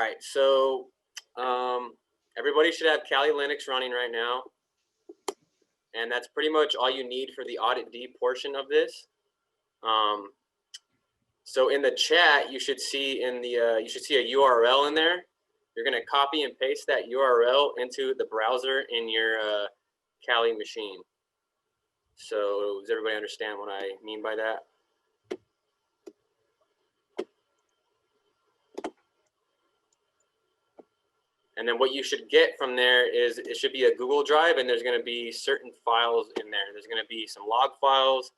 right, so everybody should have Kali Linux running right now. And that's pretty much all you need for the audit D portion of this. So in the chat, you should see a URL in there. You're going to copy and paste that URL into the browser in your Kali machine. So does everybody understand what I mean by that? And then what you should get from there is it should be a Google Drive, and there's going to be certain files in there. There's going to be some log files,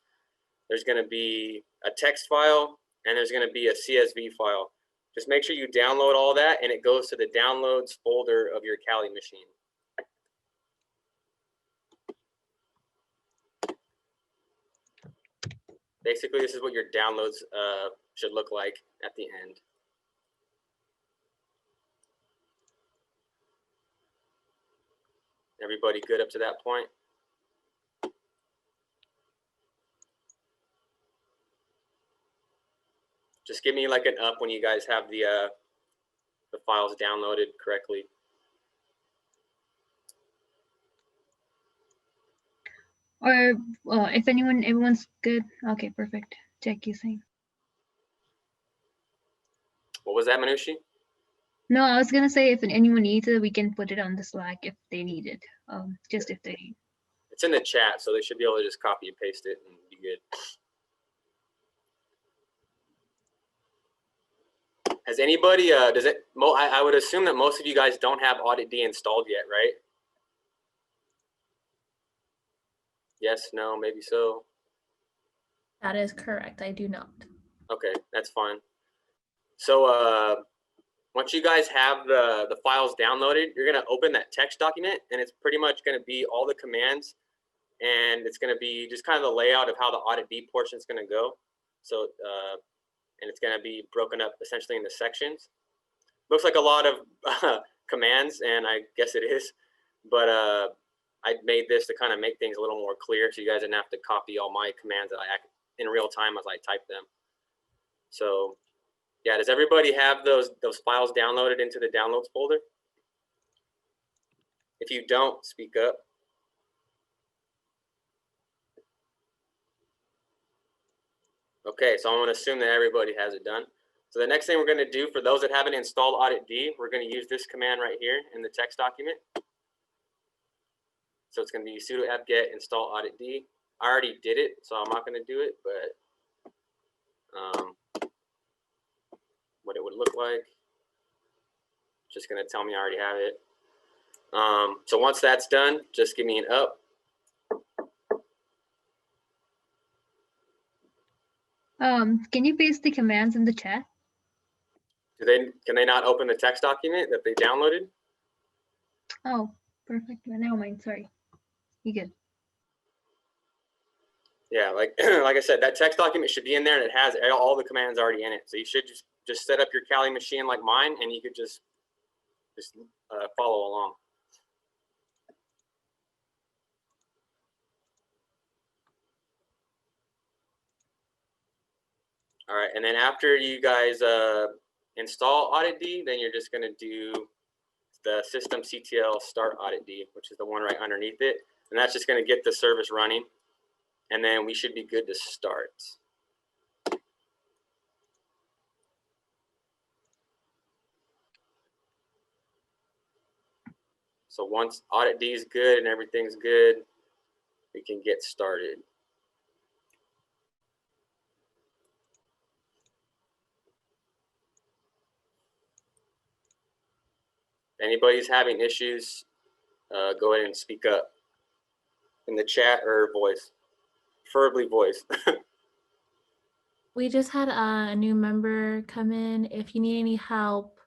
there's going to be a text file, and there's going to be a CSV file. Just make sure you download all that, and it goes to the downloads folder of your Kali machine. Basically, this is what your downloads should look like at the end. Everybody good up to that point? Just give me like an up when you guys have the files downloaded correctly. Or if everyone's good. Okay, perfect. Check you saying. What was that, Manushi? No, I was gonna say if anyone needs it, we can put it on the Slack if they need it. Just if they need. It's in the chat, so they should be able to just copy and paste it and be good. Has anybody, I would assume that most of you guys don't have Audit D installed yet, right? Yes, no, maybe so. That is correct, I do not. Okay, that's fine. So once you guys have the files downloaded, you're gonna open that text document, and it's pretty much gonna be all the commands, and it's gonna be just kind of the layout of how the Audit D portion is gonna go. So, and it's gonna be broken up essentially into sections. Looks like a lot of commands, and I guess it is, but I made this to kind of make things a little more clear, so you guys didn't have to copy all my commands that I in real time as I type them. So, yeah, does everybody have those files downloaded into the downloads folder? If you don't, speak up. Okay, so I'm going to assume that everybody has it done. So the next thing we're going to do for those that haven't installed Audit D, we're going to use this command right here in the text document. So it's going to be sudo apt-get install Audit D. I already did it, so I'm not going to do it, but what it would look like. Just going to tell me I already have it. So once that's done, just give me an up. Can you paste the commands in the chat? Can they not open the text document that they downloaded? Oh, perfect. Never mind. Sorry. You good? Yeah, like like I said, that text document should be in there, and it has all the commands already in it. So you should just set up your Kali machine like mine, and you could just follow along. All right, and then after you guys install Audit D, then you're just going to do the systemctl start Audit D, which is the one right underneath it, and that's just going to get the service running, and then we should be good to start. So once Audit D is good and everything's good, we can get started. If anybody's having issues, go ahead and speak up in the chat or voice, preferably voice. We just had a new member come in. If you need any help,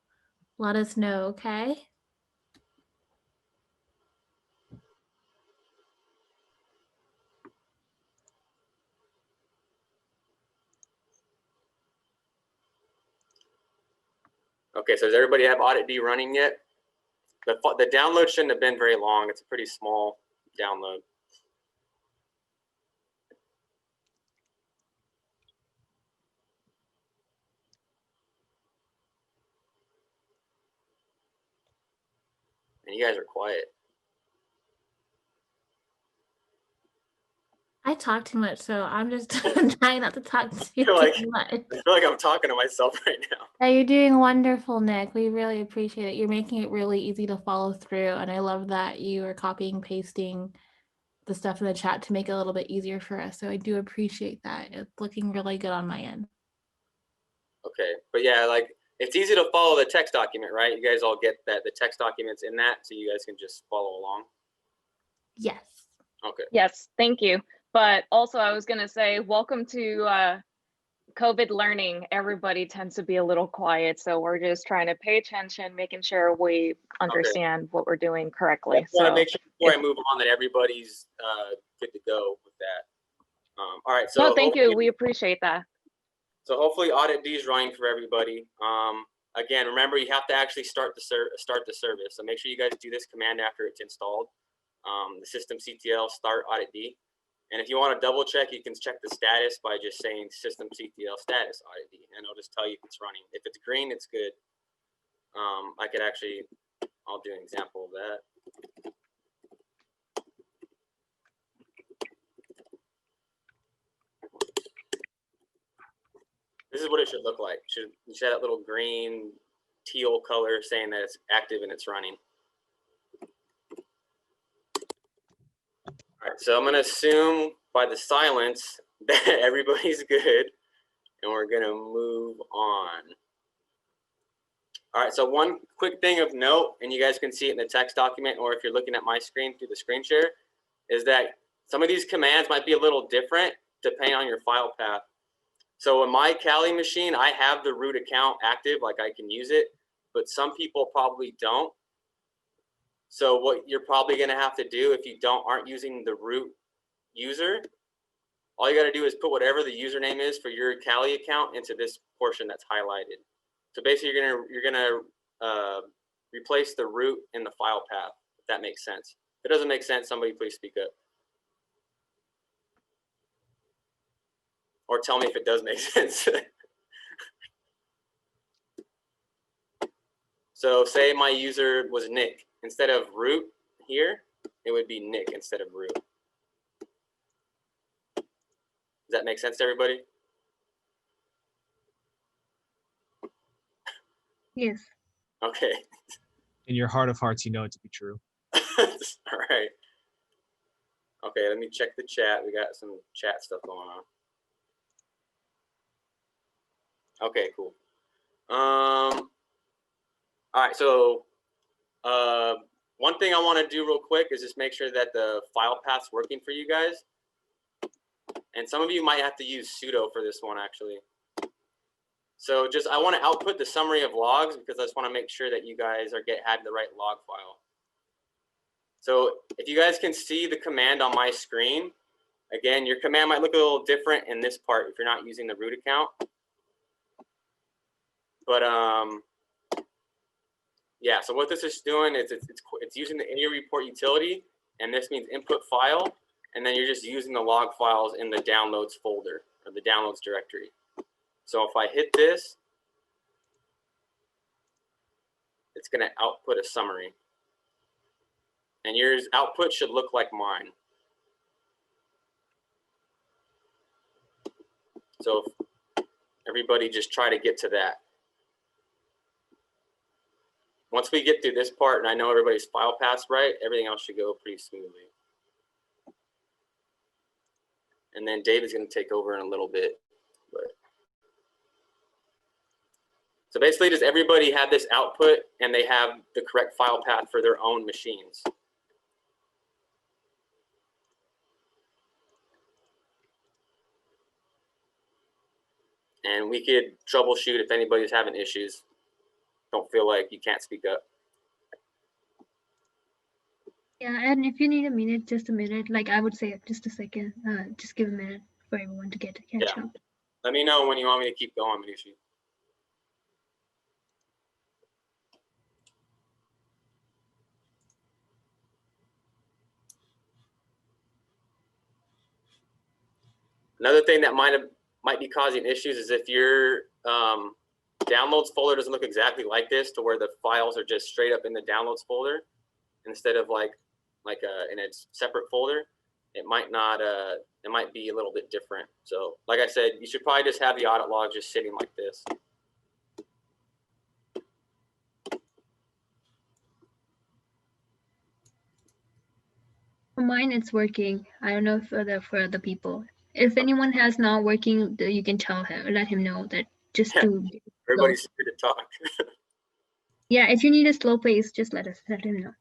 let us know, okay? Okay, so does everybody have Audit D running yet? The download shouldn't have been very long. It's a pretty small download. And you guys are quiet. I talk too much, so I'm just trying not to talk too like- much. I feel like I'm talking to myself right now. Yeah, you're doing wonderful, Nick. We really appreciate it. You're making it really easy to follow through, and I love that you are copying, pasting the stuff in the chat to make it a little bit easier for us. So I do appreciate that. It's looking really good on my end. Okay, but yeah, like it's easy to follow the text document, right? You guys all get that the text document's in that, so you guys can just follow along. Yes. Okay. Yes, thank you. But also I was gonna say, welcome to COVID learning. Everybody tends to be a little quiet, so we're just trying to pay attention, making sure we understand what we're doing correctly. I just want to So make sure before I move on that everybody's good to go with that. All right, so no, thank you. hopefully- We appreciate that. So hopefully Audit D is running for everybody. Again, remember you have to actually start the service. So make sure you guys do this command after it's installed. The systemctl start Audit D. And if you want to double check, you can check the status by just saying systemctl status Audit D, and it'll just tell you if it's running. If it's green, it's good. I could actually, I'll do an example of that. This is what it should look like. You should have that little green teal color saying that it's active and it's running. All right, so I'm going to assume by the silence that everybody's good, and we're going to move on. All right, so one quick thing of note, and you guys can see it in the text document, or if you're looking at my screen through the screen share, is that some of these commands might be a little different depending on your file path. So in my Kali machine, I have the root account active, like I can use it, but some people probably don't. So what you're probably gonna have to do if you aren't using the root user, all you gotta do is put whatever the username is for your Kali account into this portion that's highlighted. So basically you're gonna replace the root in the file path, if that makes sense. If it doesn't make sense, somebody please speak up. Or tell me if it does make sense. So say my user was Nick. Instead of root here, it would be Nick instead of root. Does that make sense to everybody? Yes. Okay. In your heart of hearts, you know it to be true. All right. Okay, let me check the chat. We got some chat stuff going on. Okay, cool. All right, so one thing I want to do real quick is just make sure that the file path's working for you guys. And some of you might have to use sudo for this one, actually. So I want to output the summary of logs because I just want to make sure that you guys have the right log file. So if you guys can see the command on my screen, again, your command might look a little different in this part if you're not using the root account. But yeah, so what this is doing is it's using the area report utility, and this means input file, and then you're just using the log files in the downloads folder or the downloads directory. So if I hit this, it's going to output a summary. And your output should look like mine. So everybody just try to get to that. Once we get through this part and I know everybody's file path's right, everything else should go pretty smoothly. And then David's going to take over in a little bit. So basically, does everybody have this output and they have the correct file path for their own machines? And we could troubleshoot if anybody's having issues. Don't feel like you can't speak up. Yeah, and if you need a minute, just a minute. Like I would say, just a second. Just give a minute for everyone to catch up. Let me know when you want me to keep going, Manishi. Another thing that might be causing issues is if your downloads folder doesn't look exactly like this, to where the files are just straight up in the downloads folder. instead of like in a separate folder, it might not, it might be a little bit different. So like I said, you should probably just have the audit log just sitting like this. For mine, it's working. I don't know for the people. If anyone has not working, you can tell him, let him know that just Yeah. to. Everybody's here to talk. Yeah, if you need a slow pace, just let him know.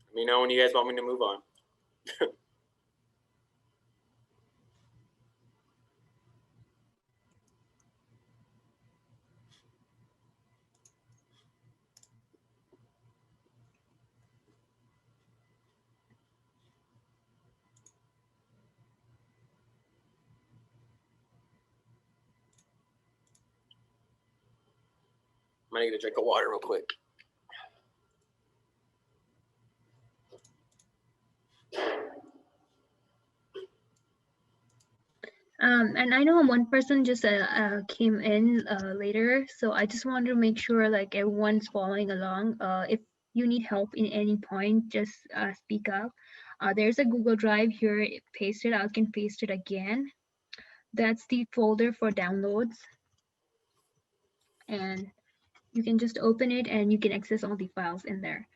Let me know when you guys want me to move on. I'm gonna get a drink of water real quick. And I know one person just came in later, so I just want to make sure like everyone's following along. If you need help in any point, just speak up. There's a Google Drive here, paste it. I can paste it again. That's the folder for downloads. And you can just open it and you can access all the files in there.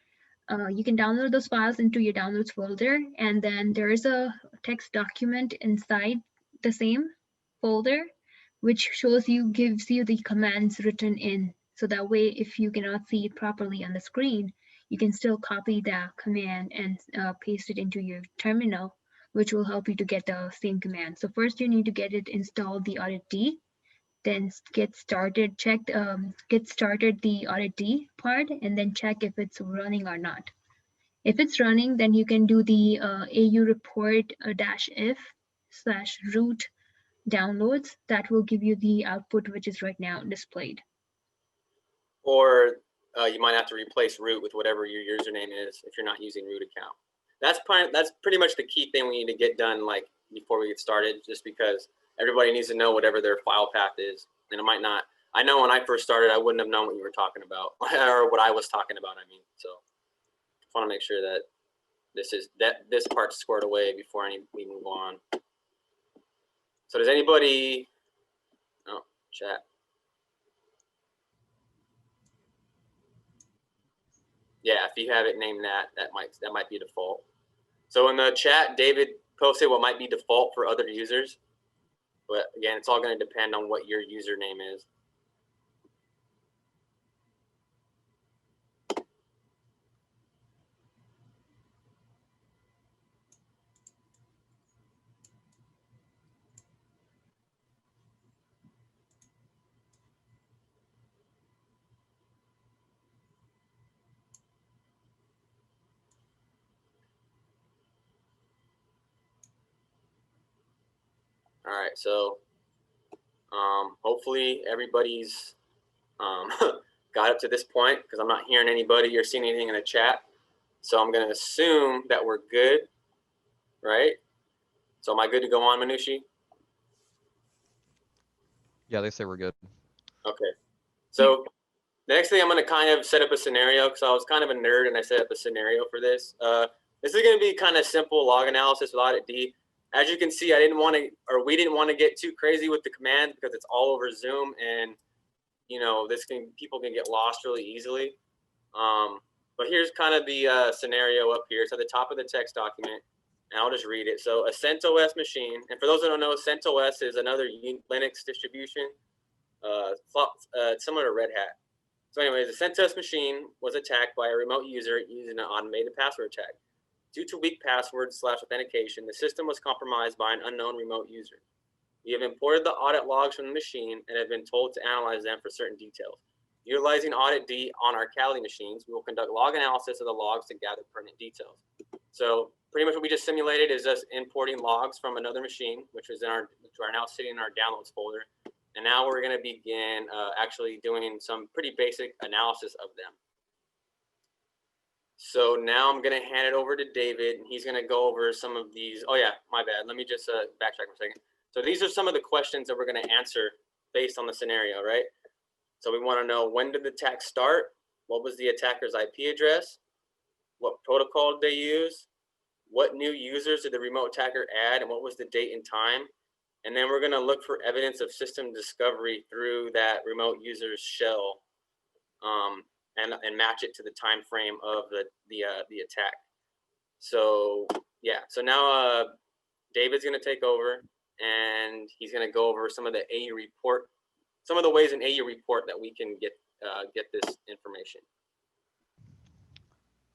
You can download those files into your downloads folder, and then there is a text document inside the same folder, which gives you the commands written in. So that way, if you cannot see it properly on the screen, you can still copy that command and paste it into your terminal, which will help you to get the same command. So first you need to get it installed, the audit D, then get started the audit D part, and then check if it's running or not. If it's running, then you can do the AU report -if/root downloads. That will give you the output, which is right now displayed. Or you might have to replace root with whatever your username is if you're not using root account. That's pretty much the key thing we need to get done like before we get started, just because everybody needs to know whatever their file path is. And it might not, I know when I first started, I wouldn't have known what you were talking about or what I was talking about, I mean. So I want to make sure that this part's squared away before we move on. So does anybody, oh, chat. Yeah, if you have it named that might be default. So in the chat, David posted what might be default for other users. But again, it's all going to depend on what your username is. All right, so hopefully everybody's got up to this point, because I'm not hearing anybody or seeing anything in the chat. So I'm going to assume that we're good, right? So am I good to go on, Manushi? Yeah, they say we're good. Okay. So the next thing, I'm going to kind of set up a scenario, because I was kind of a nerd and I set up a scenario for this. This is going to be kind of simple log analysis with audit D. As you can see, we didn't want to get too crazy with the command because it's all over Zoom, and you know people can get lost really easily. But here's kind of the scenario up here. It's at the top of the text document, and I'll just read it. So a CentOS machine, and for those who don't know, CentOS is another Linux distribution, similar to Red Hat. So anyways, a CentOS machine was attacked by a remote user using an automated password attack. Due to weak passwords/authentication, the system was compromised by an unknown remote user. We have imported the audit logs from the machine and have been told to analyze them for certain details. Utilizing audit D on our Kali machines, we will conduct log analysis of the logs to gather pertinent details. So pretty much what we just simulated is us importing logs from another machine, which are now sitting in our downloads folder. And now we're going to begin actually doing some pretty basic analysis of them. So now I'm going to hand it over to David, and he's going to go over some of these. Oh yeah, my bad. Let me just backtrack for a second. So these are some of the questions that we're going to answer based on the scenario, right? So we want to know, when did the attack start? What was the attacker's IP address? What protocol did they use? What new users did the remote attacker add, and what was the date and time? And then we're going to look for evidence of system discovery through that remote user's shell, and match it to the time frame of the attack. So yeah, so now David's going to take over, and he's going to go over some of the AU report, some of the ways in AU report that we can get this information.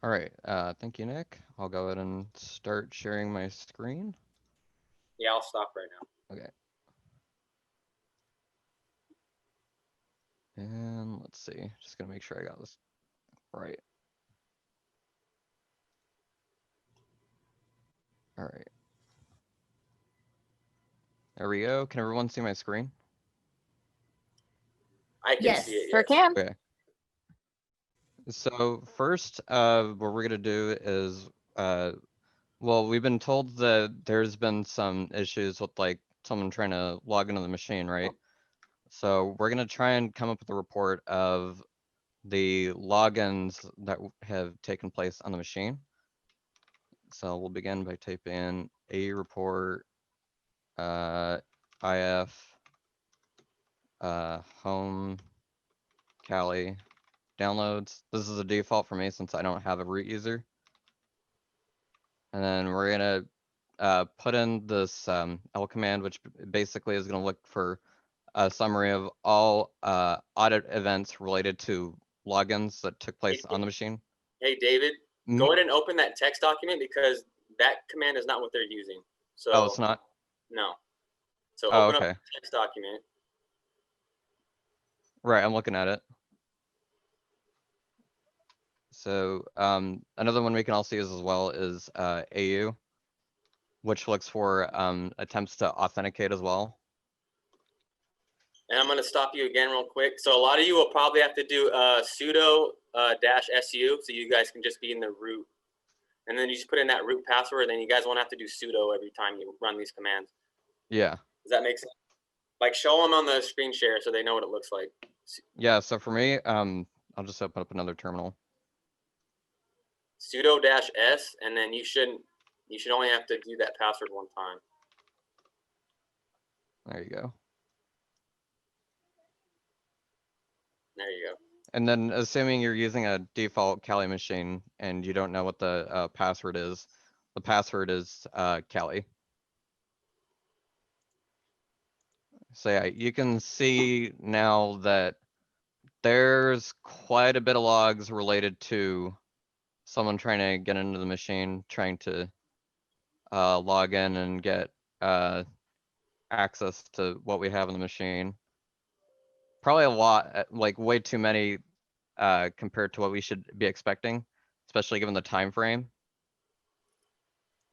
All right, thank you, Nick. I'll go ahead and start sharing my screen. Yeah, I'll stop right now. Okay. And let's see, just gonna make sure I got this right. All right. There we go. Can everyone see my screen? I can Yes, see it. Sure Yes. can. Okay. So first, what we're gonna do is, well, we've been told that there's been some issues with like someone trying to log into the machine, right? So we're gonna try and come up with a report of the logins that have taken place on the machine. So we'll begin by typing in a report, IF, home, Kali, downloads. This is a default for me since I don't have a root user. And then we're gonna put in this L command, which basically is gonna look for a summary of all audit events related to logins that took place on the machine. Hey, David, go ahead and open that text document, because that command is not what they're using. So Oh, it's not? No. So Oh, open okay. up the text document. Right, I'm looking at it. So another one we can also use as well is AU, which looks for attempts to authenticate as well. And I'm going to stop you again real quick. So a lot of you will probably have to do sudo -su, so you guys can just be in the root. And then you just put in that root password, and then you guys won't have to do sudo every time you run these commands. Yeah. Does that make sense? Like, show them on the screen share so they know what it looks like. Yeah, so for me, I'll just open up another terminal. Sudo -s, and then you should only have to do that password one time. There you go. There you go. And then assuming you're using a default Kali machine and you don't know what the password is, the password is Kali. So yeah, you can see now that there's quite a bit of logs related to someone trying to get into the machine, trying to log in and get access to what we have in the machine. Probably a lot, like way too many compared to what we should be expecting, especially given the time frame.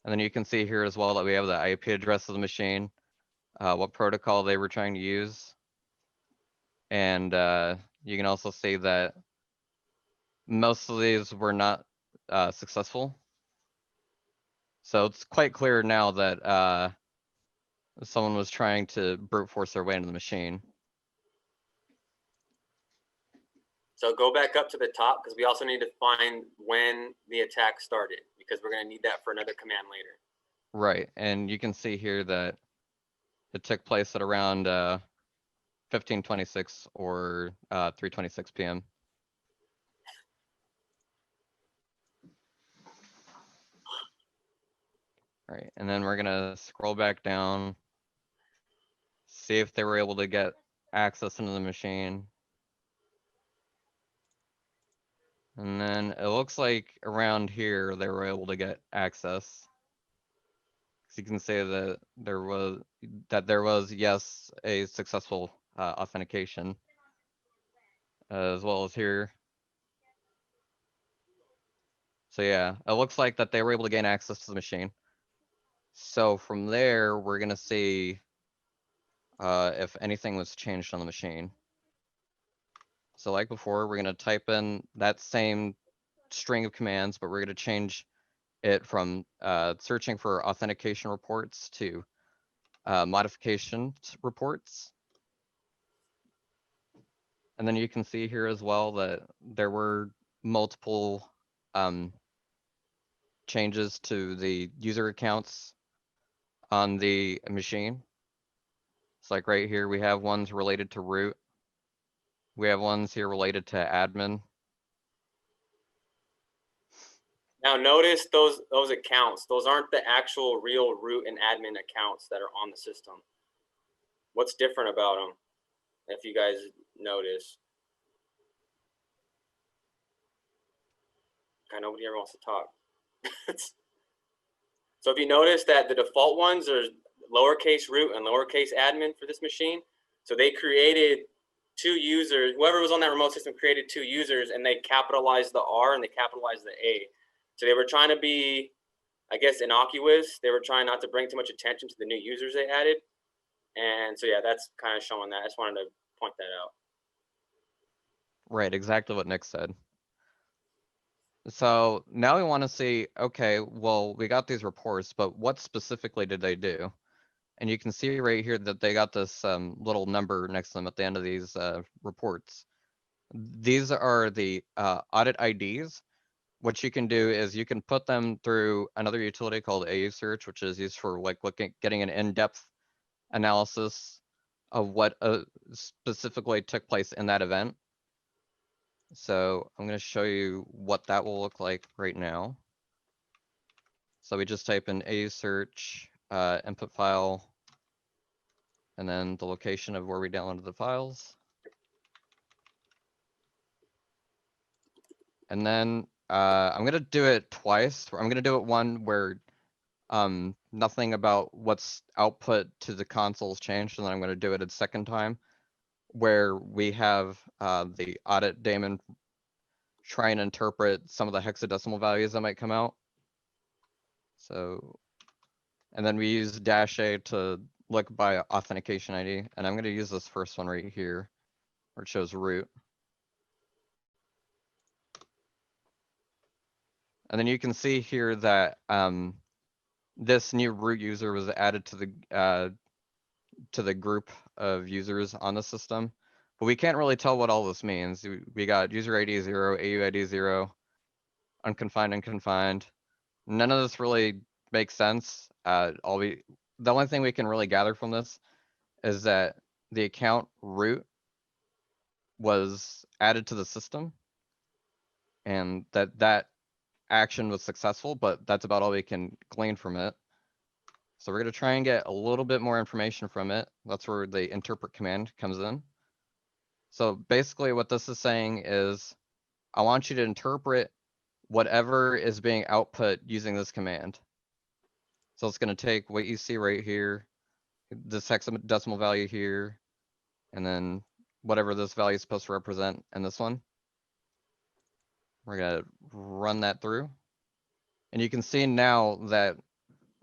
And then you can see here as well that we have the IP address of the machine, what protocol they were trying to use. And you can also see that most of these were not successful. So it's quite clear now that someone was trying to brute force their way into the machine. So go back up to the top, because we also need to find when the attack started, because we're going to need that for another command later. Right, and you can see here that it took place at around 15:26 or 3:26 p.m. All right, and then we're gonna scroll back down, see if they were able to get access into the machine. And then it looks like around here they were able to get access. So you can say that there was yes, a successful authentication, as well as here. So yeah, it looks like that they were able to gain access to the machine. So from there, we're gonna see if anything was changed on the machine. So like before, we're gonna type in that same string of commands, but we're gonna change it from searching for authentication reports to modification reports. And then you can see here as well that there were multiple changes to the user accounts on the machine. It's like right here, we have ones related to root. We have ones here related to admin. Now notice those accounts. Those aren't the actual real root and admin accounts that are on the system. What's different about them? If you guys notice. God, nobody ever wants to talk. So if you notice that the default ones are lowercase root and lowercase admin for this machine. So they created 2 users. Whoever was on that remote system created 2 users, and they capitalized the R and they capitalized the A. So they were trying to be, I guess, innocuous. They were trying not to bring too much attention to the new users they added. And so, yeah, that's kind of showing that. I just wanted to point that out. Right, exactly what Nick said. So now we want to see, okay, well, we got these reports, but what specifically did they do? And you can see right here that they got this little number next to them at the end of these reports. These are the audit IDs. What you can do is you can put them through another utility called AU search, which is used for like getting an in-depth analysis of what specifically took place in that event. So I'm going to show you what that will look like right now. So we just type in AU search, input file, and then the location of where we downloaded the files. And then I'm going to do it twice. I'm going to do it one where nothing about what's output to the console has changed, and then I'm going to do it a second time where we have the audit daemon try and interpret some of the hexadecimal values that might come out. So, and then we use -A to look by authentication ID, and I'm going to use this first one right here where it shows root. And then you can see here that this new root user was added to the group of users on the system, but we can't really tell what all this means. We got user ID 0, AU ID 0, unconfined, unconfined. None of this really makes sense. The only thing we can really gather from this is that the account root was added to the system and that action was successful, but that's about all we can glean from it. So we're going to try and get a little bit more information from it. That's where the interpret command comes in. So basically what this is saying is, I want you to interpret whatever is being output using this command. So it's going to take what you see right here, this hexadecimal value here, and then whatever this value is supposed to represent in this one. We're going to run that through. And you can see now that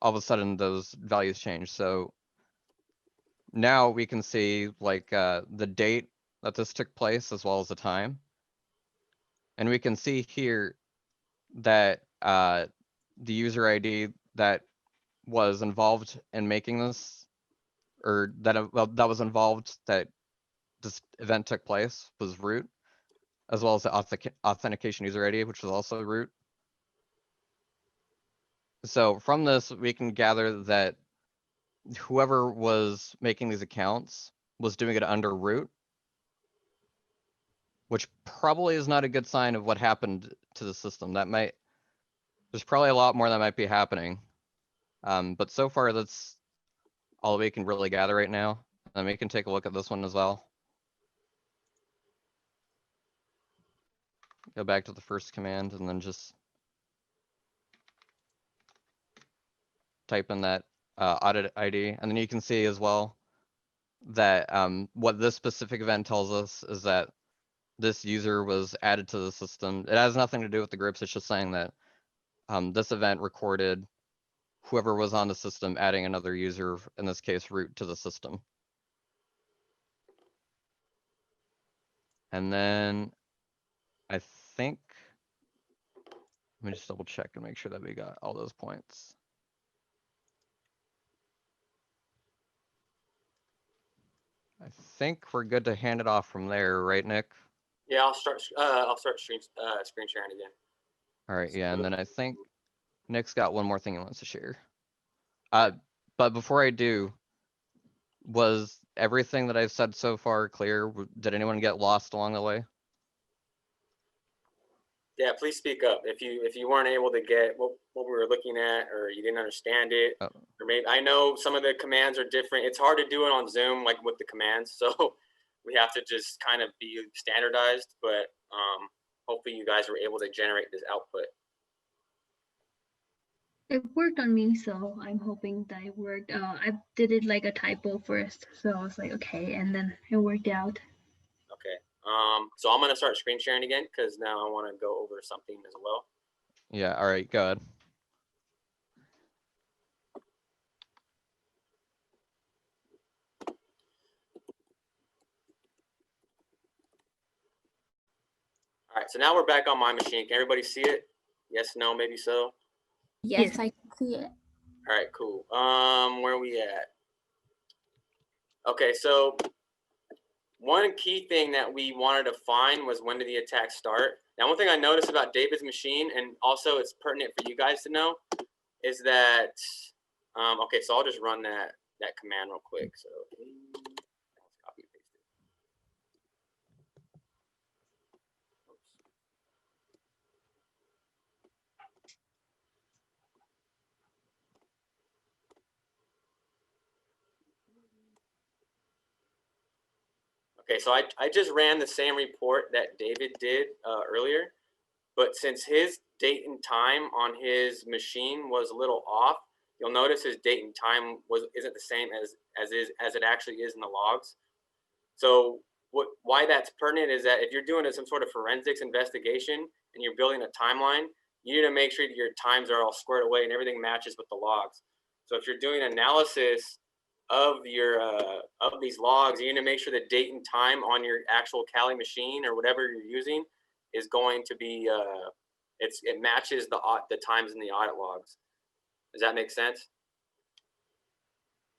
all of a sudden those values change. So now we can see like the date that this took place as well as the time. And we can see here that the user ID that was involved in making this, or that was involved that this event took place was root, as well as the authentication user ID, which was also root. So from this, we can gather that whoever was making these accounts was doing it under root, which probably is not a good sign of what happened to the system. There's probably a lot more that might be happening. But so far, that's all we can really gather right now. And we can take a look at this one as well. Go back to the first command and then just type in that audit ID. And then you can see as well that what this specific event tells us is that this user was added to the system. It has nothing to do with the groups. It's just saying that this event recorded whoever was on the system adding another user, in this case, root to the system. And then I think, let me just double check and make sure that we got all those points. I think we're good to hand it off from there, right, Nick? Yeah, I'll start screen sharing again. All right, yeah, and then I think Nick's got one more thing he wants to share. But before I do, was everything that I've said so far clear? Did anyone get lost along the way? Yeah, please speak up if you weren't able to get what we were looking at, or you didn't understand it, Oh. or maybe I know some of the commands are different. It's hard to do it on Zoom, like with the commands, so we have to just kind of be standardized. But hopefully, you guys were able to generate this output. It worked on me, so I'm hoping that it worked. I did it like a typo first, so I was like, okay, and then it worked out. Okay. So I'm gonna start screen sharing again because now I want to go over something as well. Yeah, all right, go ahead. All right, so now we're back on my machine. Can everybody see it? Yes, no, maybe so. Yes, Yes. I can see it. All right, cool. Where are we at? Okay, so one key thing that we wanted to find was when did the attack start. Now, one thing I noticed about David's machine, and also it's pertinent for you guys to know, is that, okay, so I'll just run that command real quick. So let's copy and paste it. Oops. Okay, so I just ran the same report that David did earlier, but since his date and time on his machine was a little off, you'll notice his date and time isn't the same as it actually is in the logs. So why that's pertinent is that if you're doing some sort of forensics investigation and you're building a timeline, you need to make sure that your times are all squared away and everything matches with the logs. So if you're doing analysis of your of these logs, you need to make sure the date and time on your actual Kali machine or whatever you're using is going to be it matches the times in the audit logs. Does that make sense?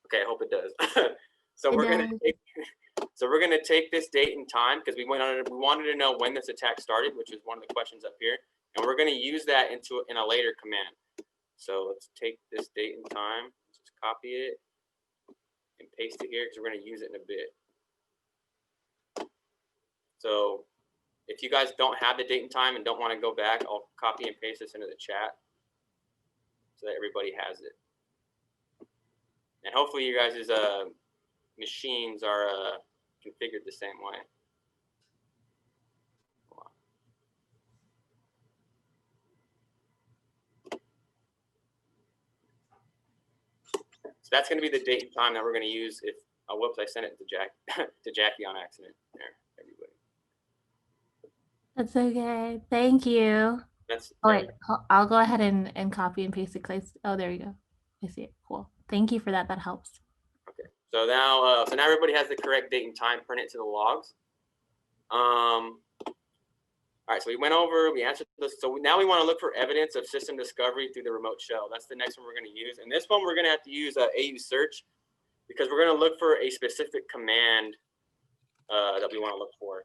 Okay, I hope it does. So we're gonna take this date and time because we wanted to know when this attack started, which is one of the questions up here, and we're gonna use that in a later command. So let's take this date and time, just copy it and paste it here because we're gonna use it in a bit. So if you guys don't have the date and time and don't want to go back, I'll copy and paste this into the chat so that everybody has it. And hopefully you guys' machines are configured the same way. So that's going to be the date and time that we're going to use if, oh, whoops, I sent it to Jackie on accident. There, everybody. That's okay. Thank you. That's Oh, wait, I'll go ahead and copy and paste it. Oh, there you go. I see it. Cool. Thank you for that. That helps. okay. So now everybody has the correct date and time printed to the logs. All right, so we went over, we answered this. So now we want to look for evidence of system discovery through the remote shell. That's the next one we're going to use. And this one we're going to have to use AU search because we're going to look for a specific command that we want to look for.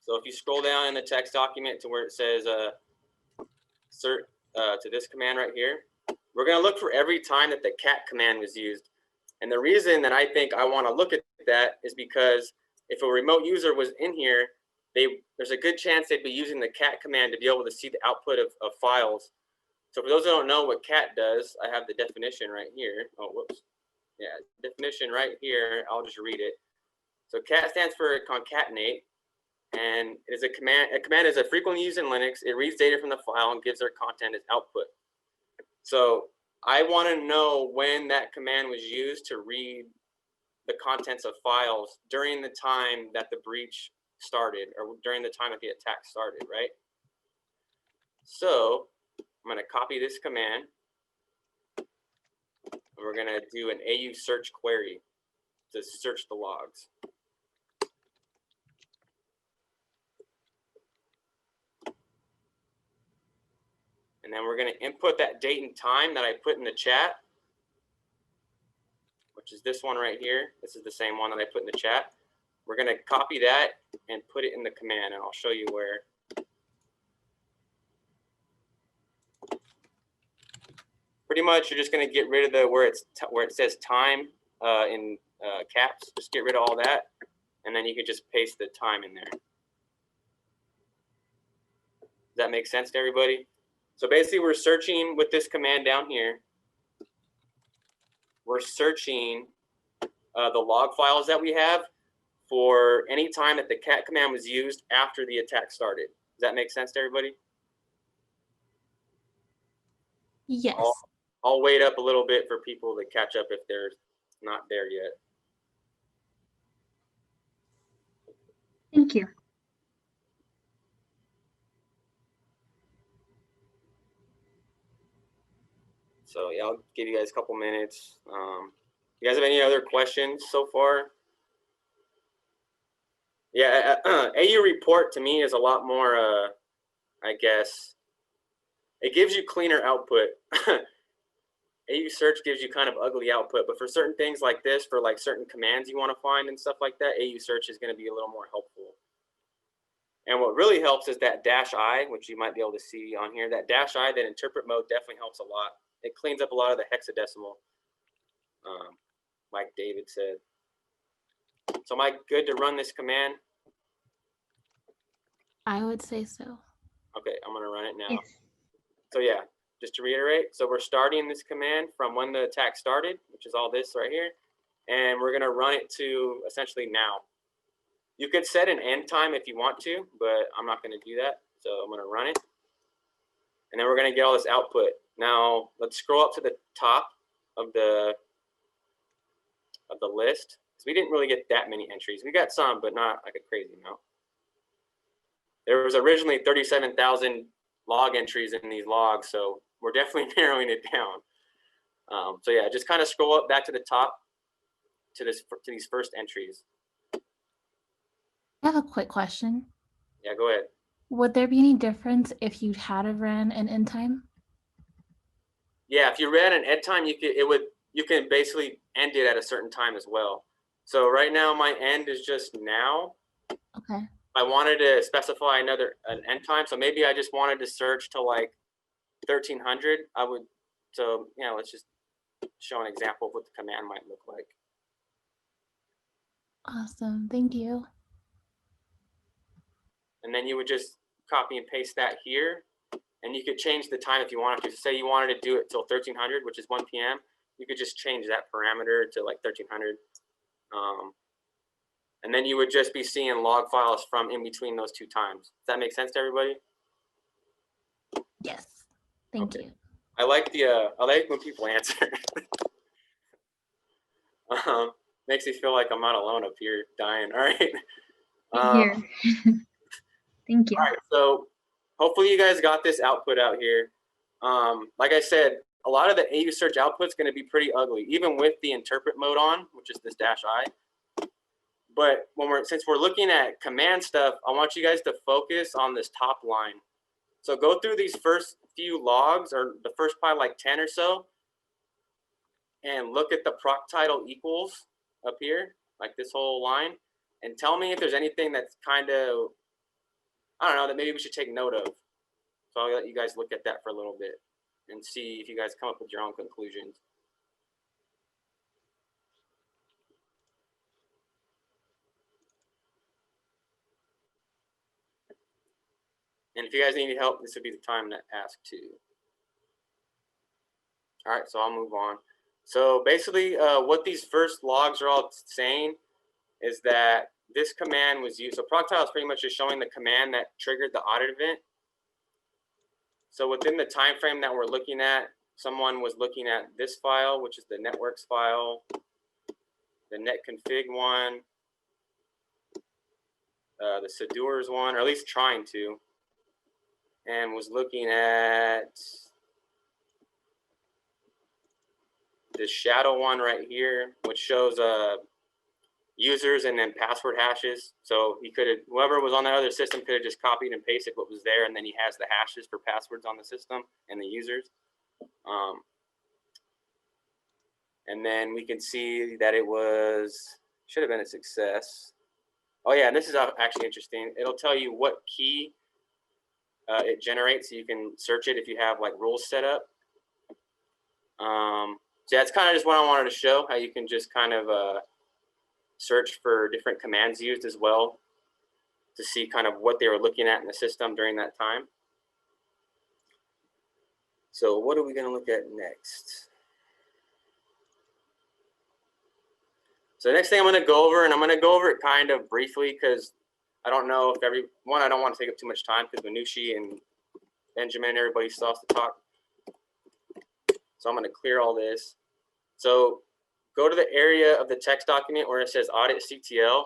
So if you scroll down in the text document to where it says cert to this command right here, we're going to look for every time that the cat command was used. And the reason that I think I want to look at that is because if a remote user was in here, there's a good chance they'd be using the cat command to be able to see the output of files. So for those who don't know what cat does, I have the definition right here. Oh, whoops. Yeah, definition right here. I'll just read it. So cat stands for concatenate, and it is a command. A command is a frequently used in Linux. It reads data from the file and gives their content as output. So I want to know when that command was used to read the contents of files during the time that the breach started or during the time that the attack started, right? So I'm going to copy this command and we're going to do an AU search query to search the logs. And then we're going to input that date and time that I put in the chat, which which is this one right here. This is the same one that I put in the chat. We're going to copy that and put it in the command, and I'll show you where. Pretty much, you're just going to get rid of the where it says time in caps. Just get rid of all that, and then you can just paste the time in there. Does that make sense to everybody? So basically, we're searching with this command down here. We're searching the log files that we have for any time that the cat command was used after the attack started. Does that make sense to everybody? Yes. I'll wait up a little bit for people to catch up if they're not there yet. Thank you. So yeah, I'll give you guys a couple minutes. You guys have any other questions so far? Yeah, AU report to me is a lot more, I guess, it gives you cleaner output. AU search gives you kind of ugly output, but for certain things like this, for like certain commands you want to find and stuff like that, AU search is going to be a little more helpful. And what really helps is that -I, which you might be able to see on here. That -I, that interpret mode definitely helps a lot. It cleans up a lot of the hexadecimal, like David said. So am I good to run this command? I would say so. Okay, I'm gonna run it now. Yes. So yeah, just to reiterate, so we're starting this command from when the attack started, which is all this right here, and we're gonna run it to essentially now. You could set an end time if you want to, but I'm not gonna do that. So I'm gonna run it, and then we're gonna get all this output. Now let's scroll up to the top of the list. So we didn't really get that many entries. We got some, but not like a crazy amount. There was originally 37,000 log entries in these logs, so we're definitely narrowing it down. So yeah, just kind of scroll up back to the top to these first entries. I have a quick question. Yeah, go ahead. Would there be any difference if you had a ran an end time? Yeah, if you ran an end time, you can basically end it at a certain time as well. So right now my end is just now. Okay. I wanted to specify an end time, so maybe I just wanted to search to like 1300. I would, so you know, let's just show an example of what the command might look like. Awesome. Thank you. And then you would just copy and paste that here, and you could change the time if you wanted to. So say you wanted to do it till 1300, which is 1 p.m. You could just change that parameter to like 1300. And then you would just be seeing log files from in between those two times. Does that make sense to everybody? Yes. Thank Okay. you. I like when people answer. Makes me feel like I'm not alone up here dying. All right. Here. Thank you. All right. So hopefully you guys got this output out here. Like I said, a lot of the AU search output is going to be pretty ugly, even with the interpret mode on, which is this -I. But since we're looking at command stuff, I want you guys to focus on this top line. So go through these first few logs, or the first probably like 10 or so, and look at the proc title equals up here, like this whole line, and tell me if there's anything that's kind of, I don't know, that maybe we should take note of. So I'll let you guys look at that for a little bit and see if you guys come up with your own conclusions. And if you guys need help, this would be the time to ask too. All right, so I'll move on. So basically what these first logs are all saying is that this command was used. So proctile is pretty much just showing the command that triggered the audit event. So within the time frame that we're looking at, someone was looking at this file, which is the networks file, the netconfig one, the Sadur's one, or at least trying to, and was looking at this shadow one right here, which shows users and then password hashes. So he could have, whoever was on that other system could have just copied and pasted what was there, and then he has the hashes for passwords on the system and the users. And then we can see that it should have been a success. Oh yeah, and this is actually interesting. It'll tell you what key it generates, so you can search it if you have like rules set up. So that's kind of just what I wanted to show, how you can just kind of search for different commands used as well to see kind of what they were looking at in the system during that time. So what are we going to look at next? So the next thing I'm going to go over, and I'm going to go over it kind of briefly because I don't know if I don't want to take up too much time because Minushi and Benjamin and everybody still has to talk. So I'm going to clear all this. So go to the area of the text document where it says audit CTL.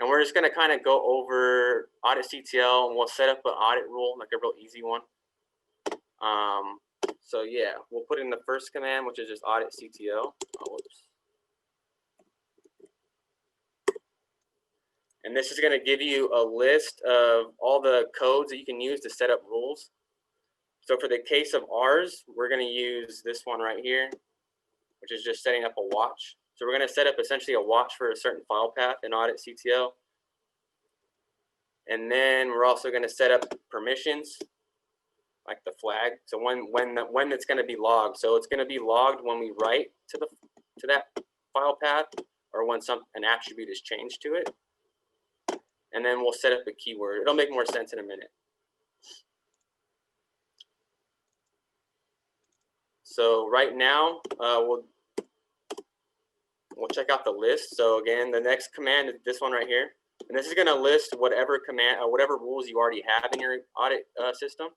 And we're just going to kind of go over audit CTL, and we'll set up an audit rule, like a real easy one. So yeah, we'll put in the first command, which is just audit CTL. Oh, whoops. And this is going to give you a list of all the codes that you can use to set up rules. So for the case of ours, we're going to use this one right here, which is just setting up a watch. So we're going to set up essentially a watch for a certain file path in audit CTL. And then we're also going to set up permissions, like the flag. So when it's going to be logged. So it's going to be logged when we write to that file path, or when an attribute is changed to it. And then we'll set up a keyword. It'll make more sense in a minute. So right now, we'll check out the list. So again, the next command is this one right here. And this is going to list whatever command, whatever rules you already have in your audit system.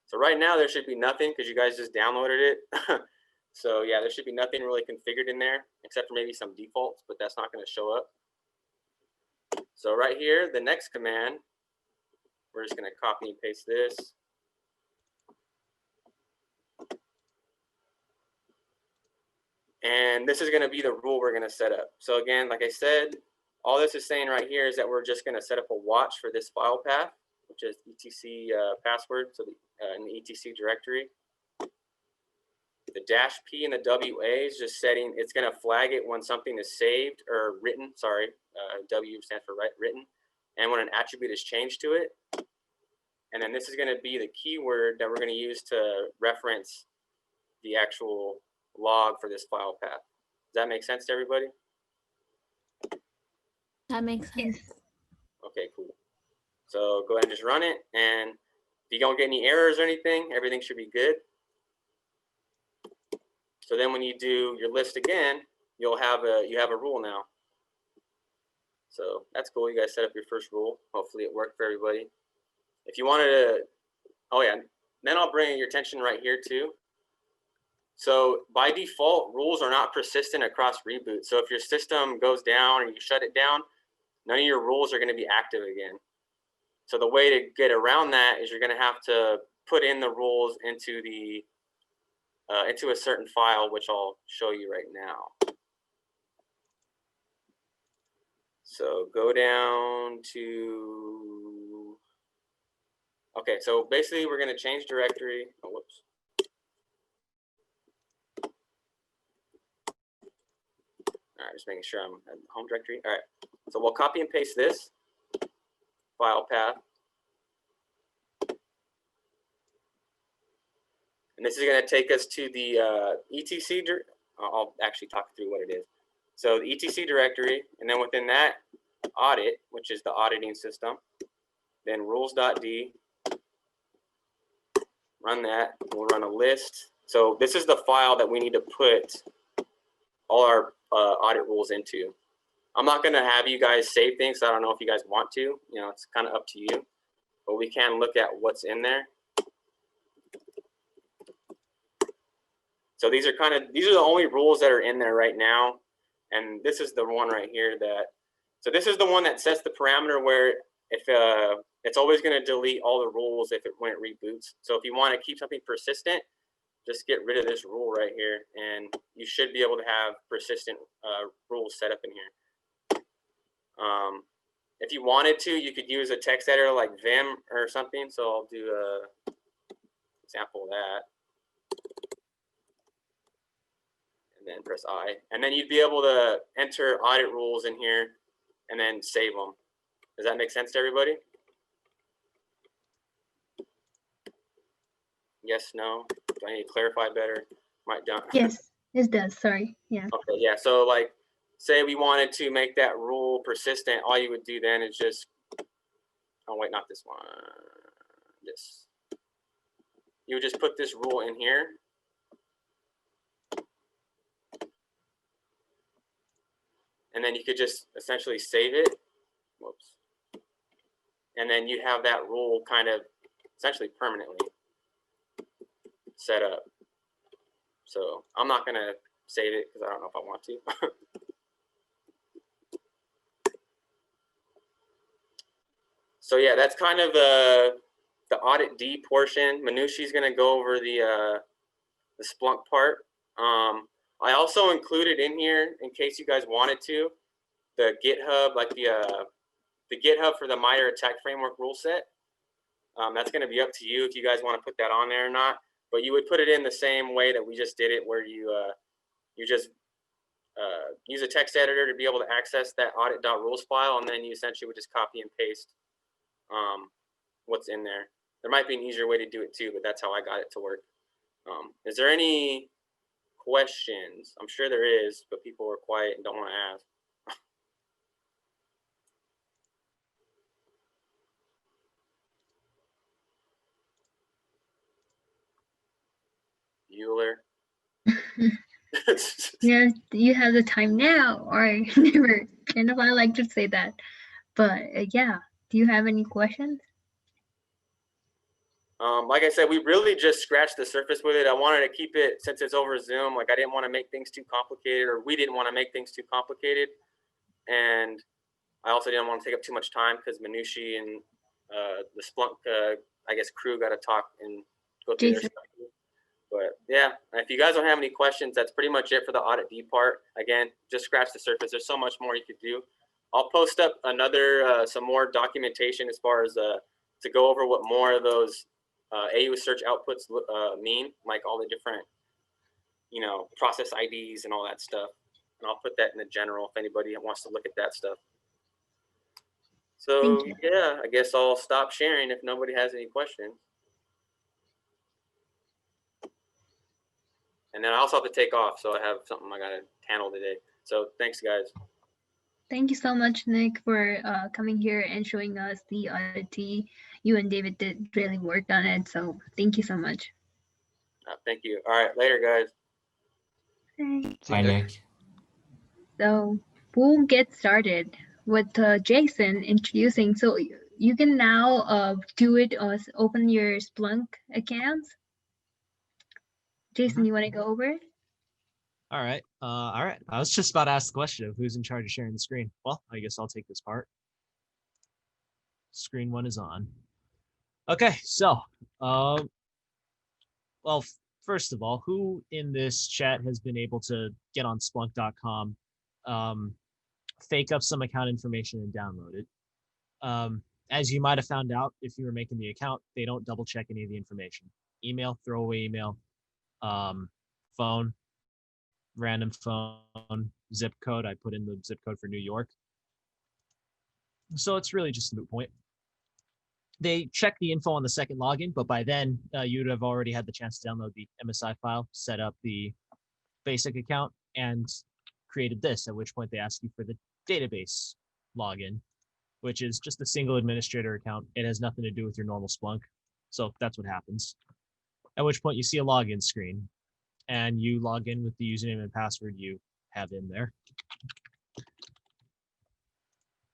So right now there should be nothing because you guys just downloaded it. So yeah, there should be nothing really configured in there except for maybe some defaults, but that's not going to show up. So right here, the next command, we're just going to copy and paste this. And this is going to be the rule we're going to set up. So again, like I said, all this is saying right here is that we're just going to set up a watch for this file path, which is etc password, so in the etc directory. The -p and the WA is just setting, it's going to flag it when something is saved or written, sorry, W stands for written, and when an attribute is changed to it. And then this is going to be the keyword that we're going to use to reference the actual log for this file path. Does that make sense to everybody? That makes sense. Okay, cool. So go ahead and just run it, and if you don't get any errors or anything, everything should be good. So then when you do your list again, you have a rule now. So that's cool. You guys set up your first rule. Hopefully it worked for everybody. If you wanted to, oh yeah, then I'll bring your attention right here too. So by default, rules are not persistent across reboot. So if your system goes down or you shut it down, none of your rules are going to be active again. So the way to get around that is you're going to have to put in the rules into a certain file, which I'll show you right now. So go down to, okay, so basically we're going to change directory. Oh, whoops. All right, just making sure I'm at home directory. All right, so we'll copy and paste this file path. And this is going to take us to the etc. I'll actually talk through what it is. So the etc directory, and then within that, audit, which is the auditing system. Then rules.d. Run that. We'll run a list. So this is the file that we need to put all our audit rules into. I'm not going to have you guys save things. So I don't know if you guys want to. You know, it's kind of up to you. But we can look at what's in there. So these are the only rules that are in there right now. And this is the one right here so this is the one that sets the parameter where if it's always going to delete all the rules when it reboots. So if you want to keep something persistent, just get rid of this rule right here, and you should be able to have persistent rules set up in here. If you wanted to, you could use a text editor like Vim or something. So I'll do an example of that. and then press I. And then you'd be able to enter audit rules in here and then save them. Does that make sense to everybody? Yes, no? Do I need to clarify better? Might don't. Yes, it does. Sorry. Yeah. Okay, yeah, so like, say we wanted to make that rule persistent, all you would do then is just, oh wait, not this one, this. You would just put this rule in here. And then you could just essentially save it. Whoops. And then you have that rule kind of essentially permanently set up. So I'm not gonna save it because I don't know if I want to. So yeah, that's kind of the audit D portion. Manushi's gonna go over the Splunk part. I also included in here, in case you guys wanted to, the GitHub, like the GitHub for the MITRE attack framework rule set. That's going to be up to you if you guys want to put that on there or not. But you would put it in the same way that we just did it, where you just use a text editor to be able to access that audit.rules file, and then you essentially would just copy and paste what's in there. There might be an easier way to do it too, but that's how I got it to work. Is there any questions? I'm sure there is, but people are quiet and don't want to ask. Bueller. Yeah, you have the time now, or never. And if I like to say that, but yeah, do you have any questions? Like I said, we really just scratched the surface with it. I wanted to keep it, since it's over Zoom, like I didn't want to make things too complicated, or we didn't want to make things too complicated. And I also didn't want to take up too much time because Manushi and the Splunk, I guess, crew got to talk and go through their Jason. stuff. But yeah, if you guys don't have any questions, that's pretty much it for the audit D part. Again, just scratch the surface. There's so much more you could do. I'll post up another, some more documentation as far as to go over what more of those AU search outputs mean, like all the different, you know, process IDs and all that stuff. And I'll put that in the general if anybody wants to look at that stuff. So Thank you. yeah, I guess I'll stop sharing if nobody has any questions. And then I also have to take off, so I have something I gotta handle today. So thanks, guys. Thank you so much, Nick, for coming here and showing us the audit. You and David did really work on it, so thank you so much. Thank you. All right, later, guys. Okay. See you, Bye, Nick. Nick. So we'll get started with Jason introducing. So you can now do it, open your Splunk accounts. Jason, you want to go over it? All right. I was just about to ask the question of who's in charge of sharing the screen. Well, I guess I'll take this part. Screen one is on. Okay, so, well, first of all, who in this chat has been able to get on Splunk.com, fake up some account information and download it? As you might have found out if you were making the account, they don't double check any of the information. Email, throwaway email, phone, random phone, zip code. I put in the zip code for New York. So it's really just a moot point. They check the info on the second login, but by then you'd have already had the chance to download the MSI file, set up the basic account, and created this, at which point they ask you for the database login, which is just a single administrator account. It has nothing to do with your normal Splunk. So that's what happens. At which point you see a login screen and you log in with the username and password you have in there.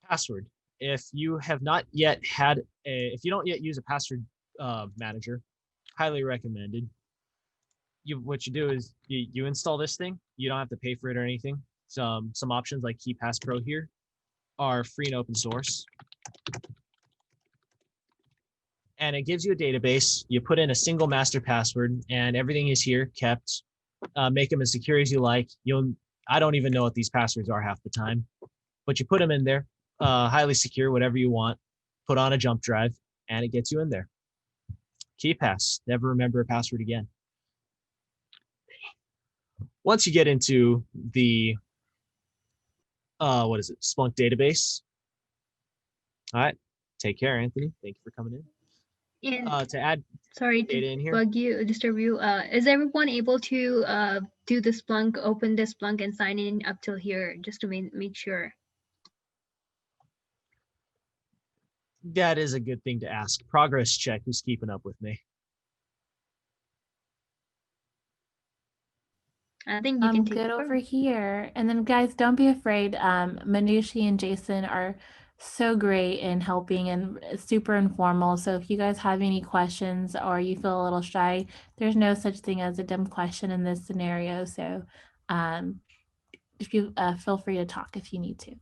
Password. If you have not yet if you don't yet use a password manager, highly recommended. What you do is you install this thing. You don't have to pay for it or anything. Some options like KeePass Pro here are free and open source. And it gives you a database. You put in a single master password and everything is here kept. Make them as secure as you like. I don't even know what these passwords are half the time, but you put them in there, highly secure, whatever you want, put on a jump drive, and it gets you in there. KeePass, never remember a password again. once you get into the what is it, Splunk database. All right, take care, Anthony. Thank you for coming in. And To add sorry data to in here. bug you, disturb you. Is everyone able to do the Splunk, open the Splunk and sign in up till here, just to make sure? That is a good thing to ask. Progress check. Who's keeping up with me? I think you I'm can take good it over forward. here. And then guys, don't be afraid. Manushi and Jason are so great in helping and super informal. So if you guys have any questions or you feel a little shy, there's no such thing as a dumb question in this scenario. So if you feel free to talk if you need to.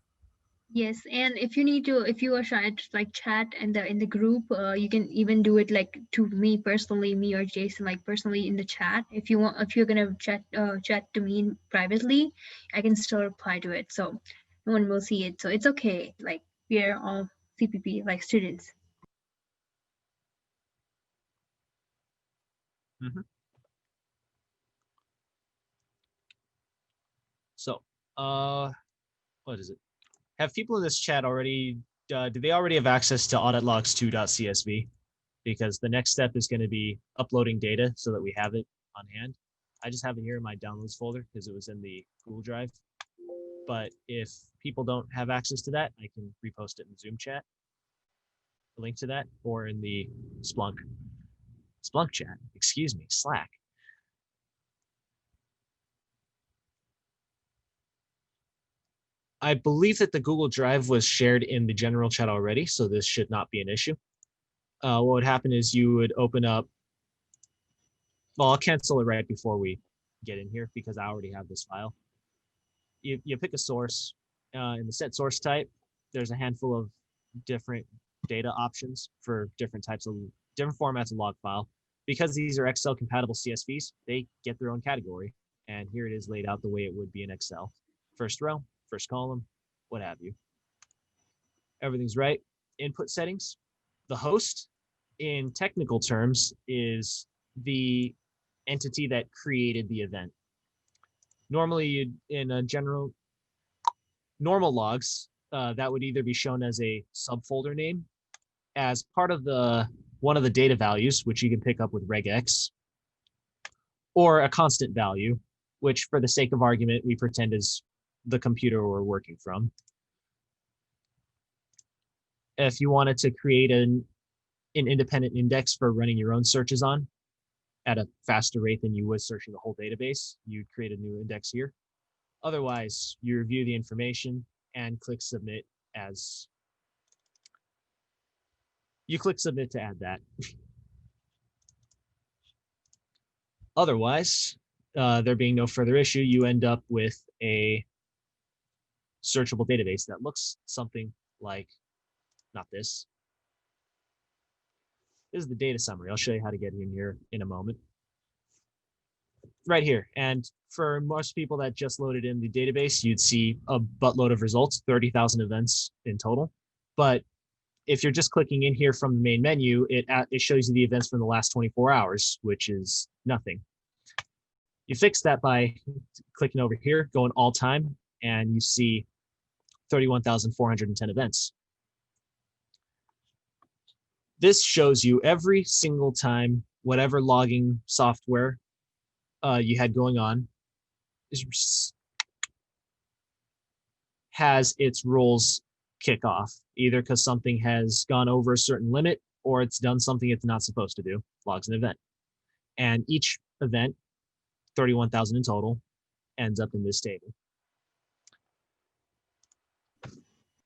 Yes, and if you need to, if you are shy, just like chat in the group, you can even do it like to me personally, me or Jason, like personally in the chat. If you want, if you're gonna chat to me privately, I can still reply to it, so no one will see it. So it's okay. Like we're all CPP, like students. Mm-hmm. So, what is it? Have people in this chat already? Do they already have access to auditlogs2.csv? Because the next step is going to be uploading data so that we have it on hand. I just have it here in my downloads folder because it was in the Google Drive. But if people don't have access to that, I can repost it in the Zoom chat, a link to that, or in the Splunk chat, excuse me, Slack. I believe that the Google Drive was shared in the general chat already, so this should not be an issue. What would happen is you would open up, well, I'll cancel it right before we get in here because I already have this file. You pick a source. In the set source type, there's a handful of different data options for different formats of log file. Because these are Excel compatible CSVs, they get their own category. And here it is laid out the way it would be in Excel. First row, first column, what have you. Everything's right. Input settings. The host, in technical terms, is the entity that created the event. Normally, in a normal logs, that would either be shown as a subfolder name, as part of one of the data values, which you can pick up with regex, or a constant value, which for the sake of argument, we pretend is the computer we're working from. If you wanted to create an independent index for running your own searches on at a faster rate than you would searching the whole database, you'd create a new index here. Otherwise, you review the information and click submit as you click submit to add that. Otherwise, there being no further issue, you end up with a searchable database that looks something like, not this. This is the data summary. I'll show you how to get in here in a moment. Right here. And for most people that just loaded in the database, you'd see a buttload of results, 30,000 events in total. But if you're just clicking in here from the main menu, it shows you the events from the last 24 hours, which is nothing. You fix that by clicking over here, going all time, and you see 31,410 events. This shows you every single time whatever logging software you had going on has its rules kick off, either because something has gone over a certain limit or it's done something it's not supposed to do, logs an event. And each event, 31,000 in total, ends up in this table.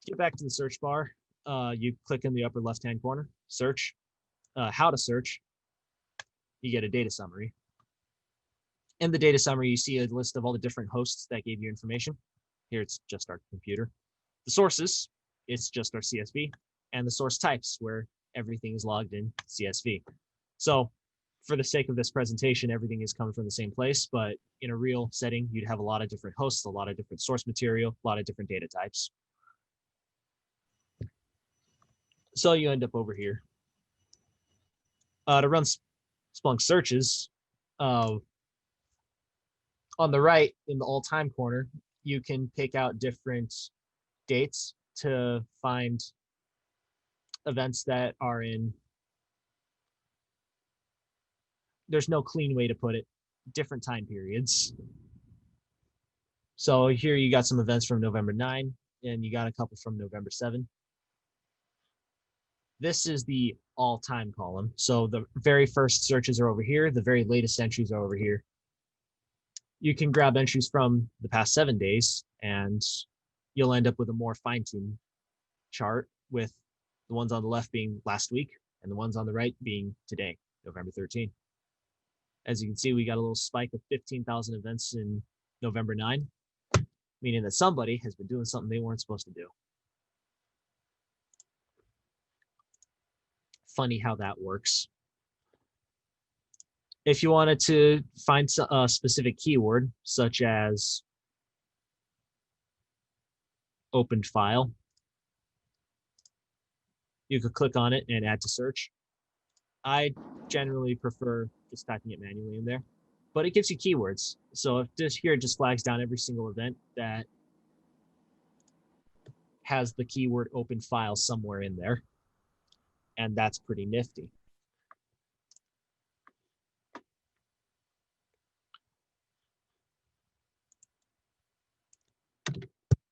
Get back to the search bar. You click in the upper left-hand corner, search, how to search. You get a data summary. In the data summary, you see a list of all the different hosts that gave you information. Here, it's just our computer. The sources, it's just our CSV, and the source types, where everything is logged in CSV. So for the sake of this presentation, everything is coming from the same place, but in a real setting, you'd have a lot of different hosts, a lot of different source material, a lot of different data types. So you end up over here. To run Splunk searches, On the right, in the all-time corner, you can pick out different dates to find events that are in, there's no clean way to put it, different time periods. So here you got some events from November 9, and you got a couple from November 7. This is the all-time column. So the very first searches are over here. The very latest entries are over here. You can grab entries from the past 7 days, and you'll end up with a more fine-tuned chart, with the ones on the left being last week and the ones on the right being today, November 13. As you can see, we got a little spike of 15,000 events in November 9, meaning that somebody has been doing something they weren't supposed to do. Funny how that works. If you wanted to find a specific keyword, such as opened file, you could click on it and add to search. I generally prefer just typing it manually in there, but it gives you keywords. So if this here just flags down every single event that has the keyword open file somewhere in there, and that's pretty nifty.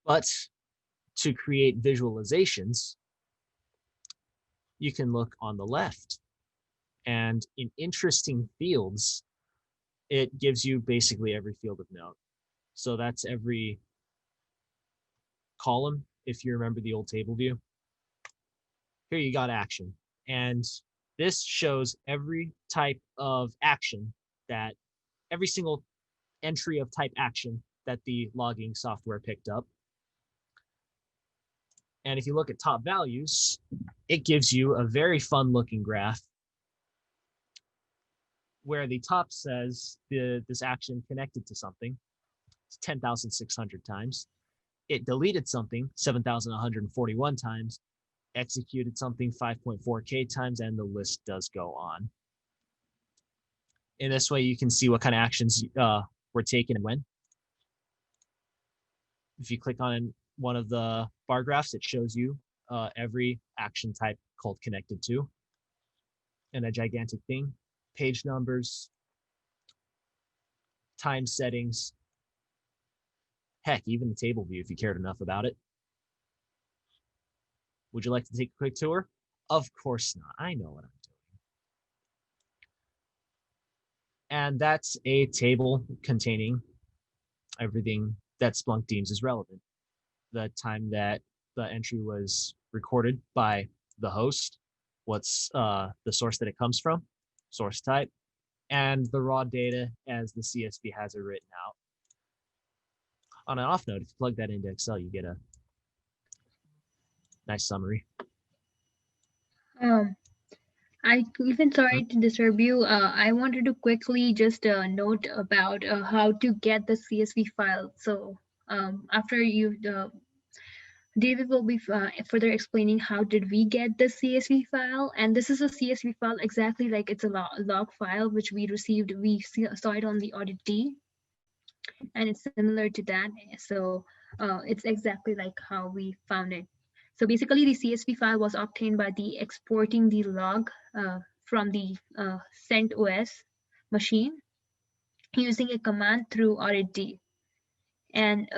But to create visualizations, you can look on the left, and in interesting fields, it gives you basically every field of note. So that's every column, if you remember the old table view. Here you got action, and this shows every type of action, that every single entry of type action that the logging software picked up. And if you look at top values, it gives you a very fun looking graph where the top says this action connected to something 10,600 times. It deleted something 7,141 times, executed something 5.4K times, and the list does go on. In this way, you can see what kind of actions were taken and when. If you click on one of the bar graphs, it shows you every action type called connected to, and a gigantic thing, page numbers, time settings, heck, even the table view if you cared enough about it. Would you like to take a quick tour? Of course not. I know what I'm doing. And that's a table containing everything that Splunk deems is relevant. The time that the entry was recorded by the host, what's the source that it comes from, source type, and the raw data as the CSV has it written out. On an off note, if you plug that into Excel, you get a nice summary. Even sorry to disturb you. I wanted to quickly just note about how to get the CSV file. So after you, David will be further explaining how did we get the CSV file. And this is a CSV file exactly like it's a log file, which we received. We saw it on the audit D. And it's similar to that. So it's exactly like how we found it. So basically the CSV file was obtained by the exporting the log from the CentOS machine using a command through audit D. And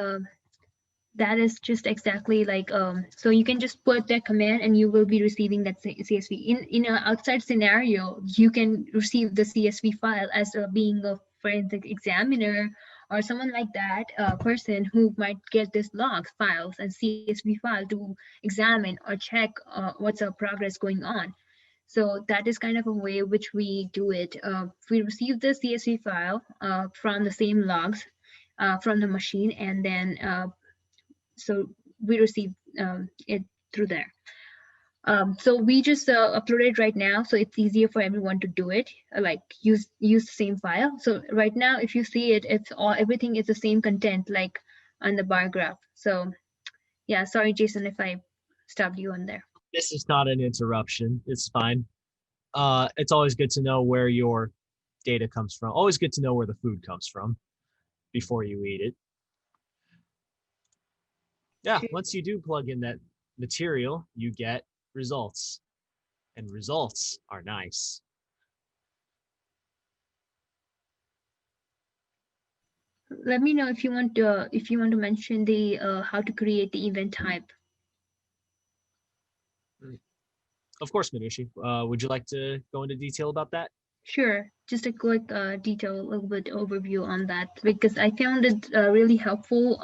that is just exactly like, so you can just put that command and you will be receiving that CSV. In an outside scenario, you can receive the CSV file as being a forensic examiner or someone like that person who might get this log files and CSV file to examine or check what's our progress going on. So that is kind of a way which we do it. We receive the CSV file from the same logs from the machine, and then so we receive it through there. So we just uploaded it right now, so it's easier for everyone to do it, like use the same file. So right now, if you see it, it's all, everything is the same content like on the bar graph. So yeah, sorry, Jason, if I stopped you on there. This is not an interruption. It's fine. It's always good to know where your data comes from. Always good to know where the food comes from. before you eat it. Yeah, once you do plug in that material, you get results, and results are nice. Let me know if you want to mention the how to create the event type. Of course, Minushi. Would you like to go into detail about that? Sure, just a quick detail, a little bit overview on that, because I found it really helpful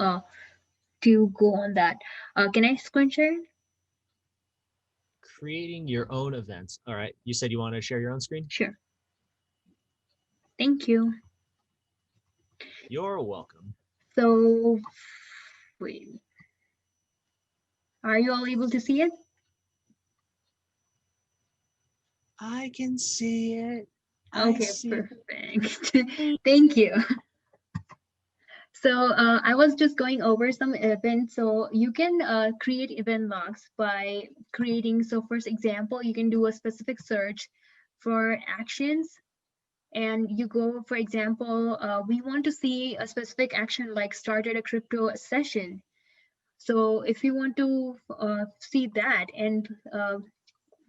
to go on that. Can I screen share? Creating your own events. All right. You said you want to share your own screen? Sure. Thank you. You're welcome. So, wait. Are you all able to see it? I can see it. Okay, perfect. Thank you. So I was just going over some events. So you can create event logs by creating. So first example, you can do a specific search for actions. And you go, for example, we want to see a specific action like started a crypto session. So if you want to see that, and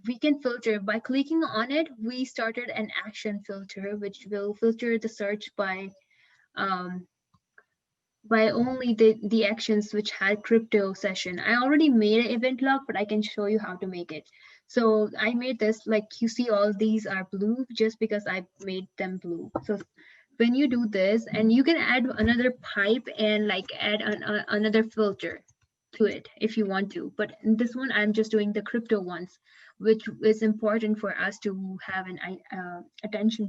we can filter by clicking on it, we started an action filter, which will filter the search by only the actions which had crypto session. I already made an event log, but I can show you how to make it. So I made this, like you see all these are blue just because I made them blue. So when you do this, and you can add another pipe and like add another filter to it if you want to. But in this one, I'm just doing the crypto ones, which is important for us to have an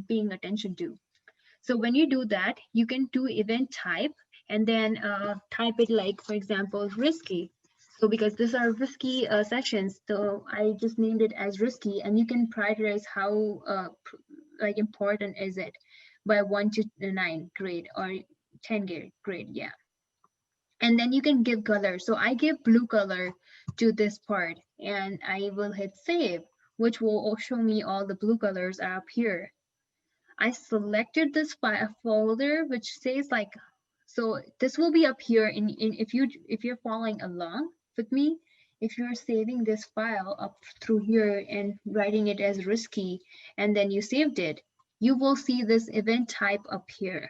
paying attention to. So when you do that, you can do event type and then type it like, for example, risky. So because these are risky sessions, so I just named it as risky, and you can prioritize how like important is it by 1 to 9 grade or 10 grade, yeah. And then you can give color. So I give blue color to this part, and I will hit save, which will show me all the blue colors are up here. I selected this file folder, which says like, so this will be up here in if you're following along with me, if you're saving this file up through here and writing it as risky, and then you saved it, you will see this event type up here.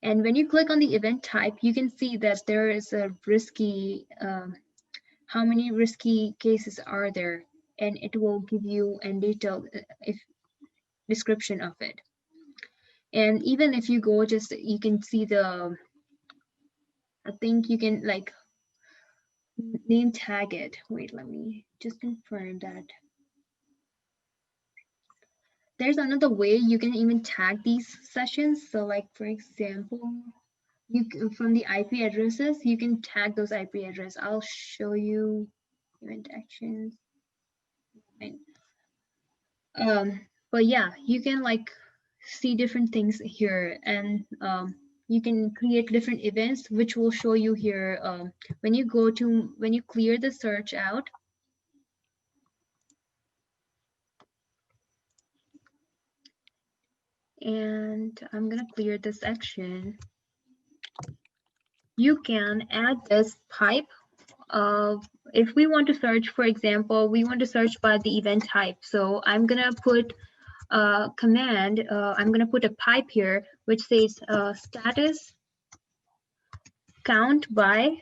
And when you click on the event type, you can see that there is a risky, how many risky cases are there, and it will give you a detailed description of it. And even if you go, just you can see the, I think you can like name tag it. Wait, let me just confirm that. There's another way you can even tag these sessions. So like, for example, you from the IP addresses, you can tag those IP addresses. I'll show you event actions. But yeah, you can like see different things here, and you can create different events, which will show you here when you clear the search out. And I'm gonna clear this section. You can add this pipe of, if we want to search, for example, we want to search by the event type. So I'm gonna put a command, I'm gonna put a pipe here, which says status count by,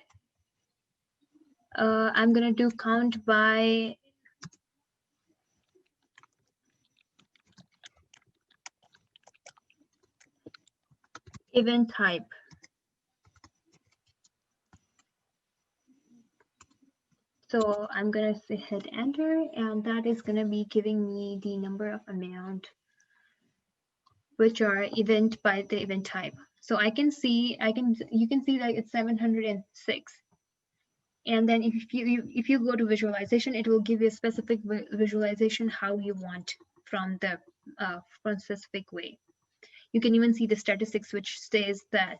I'm gonna do count by event type. So I'm gonna hit enter, and that is gonna be giving me the number of amount, which are event by the event type. So I can see, you can see that it's 706. And then if you go to visualization, it will give you a specific visualization how you want from the from specific way. You can even see the statistics, which says that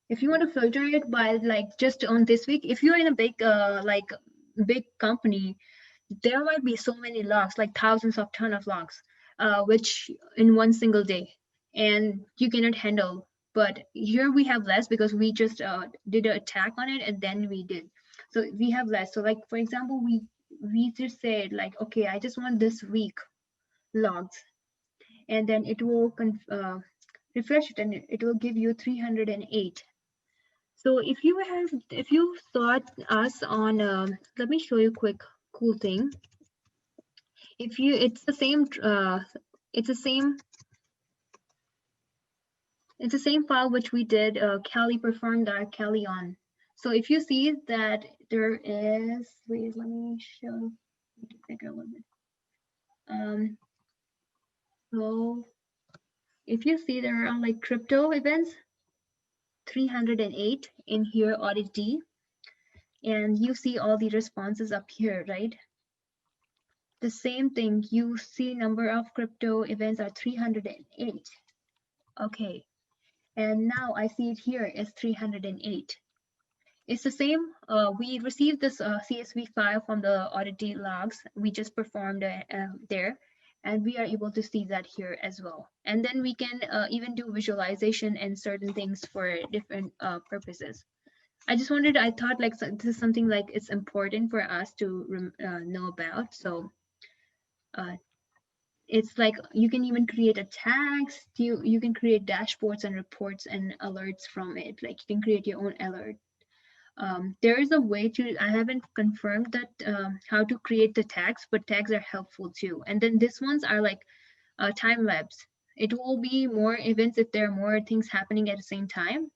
if you want to filter it by like just on this week, if you're in a big like big company, there might be so many logs, like thousands of ton of logs, which in one single day, and you cannot handle. but here we have less because we just did an attack on it and then we did. So we have less. So like, for example, we just said like, okay, I just want this week logs, and then it will refresh it and it will give you 308. So if you thought us on, let me show you a quick cool thing. If you, it's the same file which we did Kelly perform.kelly on. So if you see that there is, wait, let me show bigger a little bit. So if you see there are like crypto events, 308 in here, audit D, and you see all the responses up here, right? The same thing, you see number of crypto events are 308. Okay, and now I see it here is 308. It's the same. We received this CSV file from the audit D logs. We just performed there, and we are able to see that here as well. And then we can even do visualization and certain things for different purposes. I thought like this is something like it's important for us to know about. So it's like you can even create a tags. You can create dashboards and reports and alerts from it. Like you can create your own alert. There is a way to, I haven't confirmed that how to create the tags, but tags are helpful too. And then these ones are like time lapse. It will be more events if there are more things happening at the same time,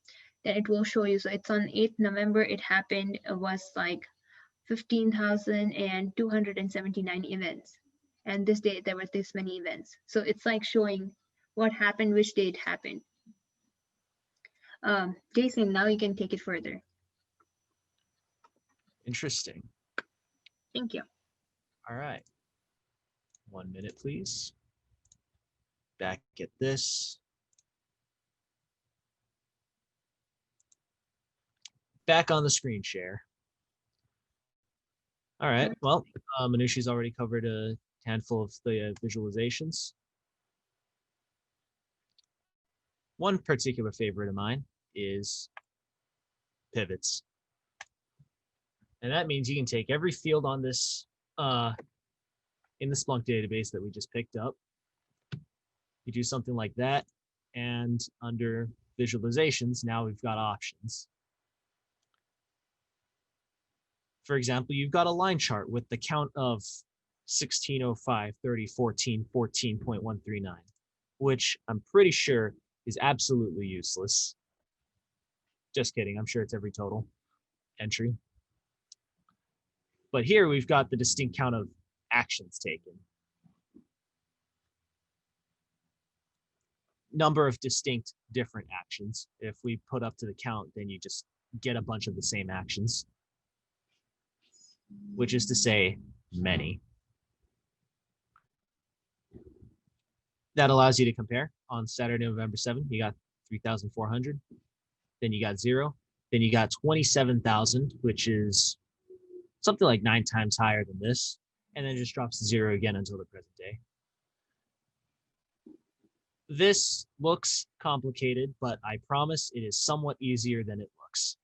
then it will show you. So it's on 8th November, it happened, it was like 15,279 events. And this day there were this many events. So it's like showing what happened, which date happened. Jason, now you can take it further. Interesting. Thank you. All right. 1 minute, please. Back at this. Back on the screen share. All right. Well, Manushi's already covered a handful of the visualizations. One particular favorite of mine is pivots. And that means you can take every field on this in the Splunk database that we just picked up. You do something like that, and under visualizations, now we've got options. For example, you've got a line chart with the count of 1605, 30, 14, 14.139, which I'm pretty sure is absolutely useless. Just kidding, I'm sure it's every total entry. But here we've got the distinct count of actions taken. Number of distinct different actions. If we put up to the count, then you just get a bunch of the same actions, which is to say many. That allows you to compare. On Saturday, November 7th, you got 3,400. Then you got 0. Then you got 27,000, which is something like 9 times higher than this. And then it just drops to 0 again until the present day. This looks complicated, but I promise it is somewhat easier than it looks.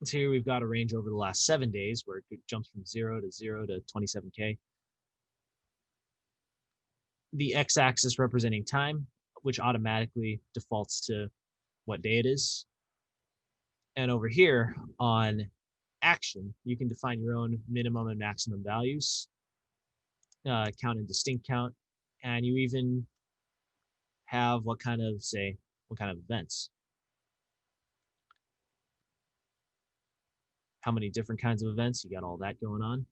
So here we've got a range over the last 7 days where it jumps from 0 to 0 to 27K. The x-axis representing time, which automatically defaults to what day it is. And over here on action, you can define your own minimum and maximum values, count and distinct count, and you even have what kind of events. How many different kinds of events, you got all that going on.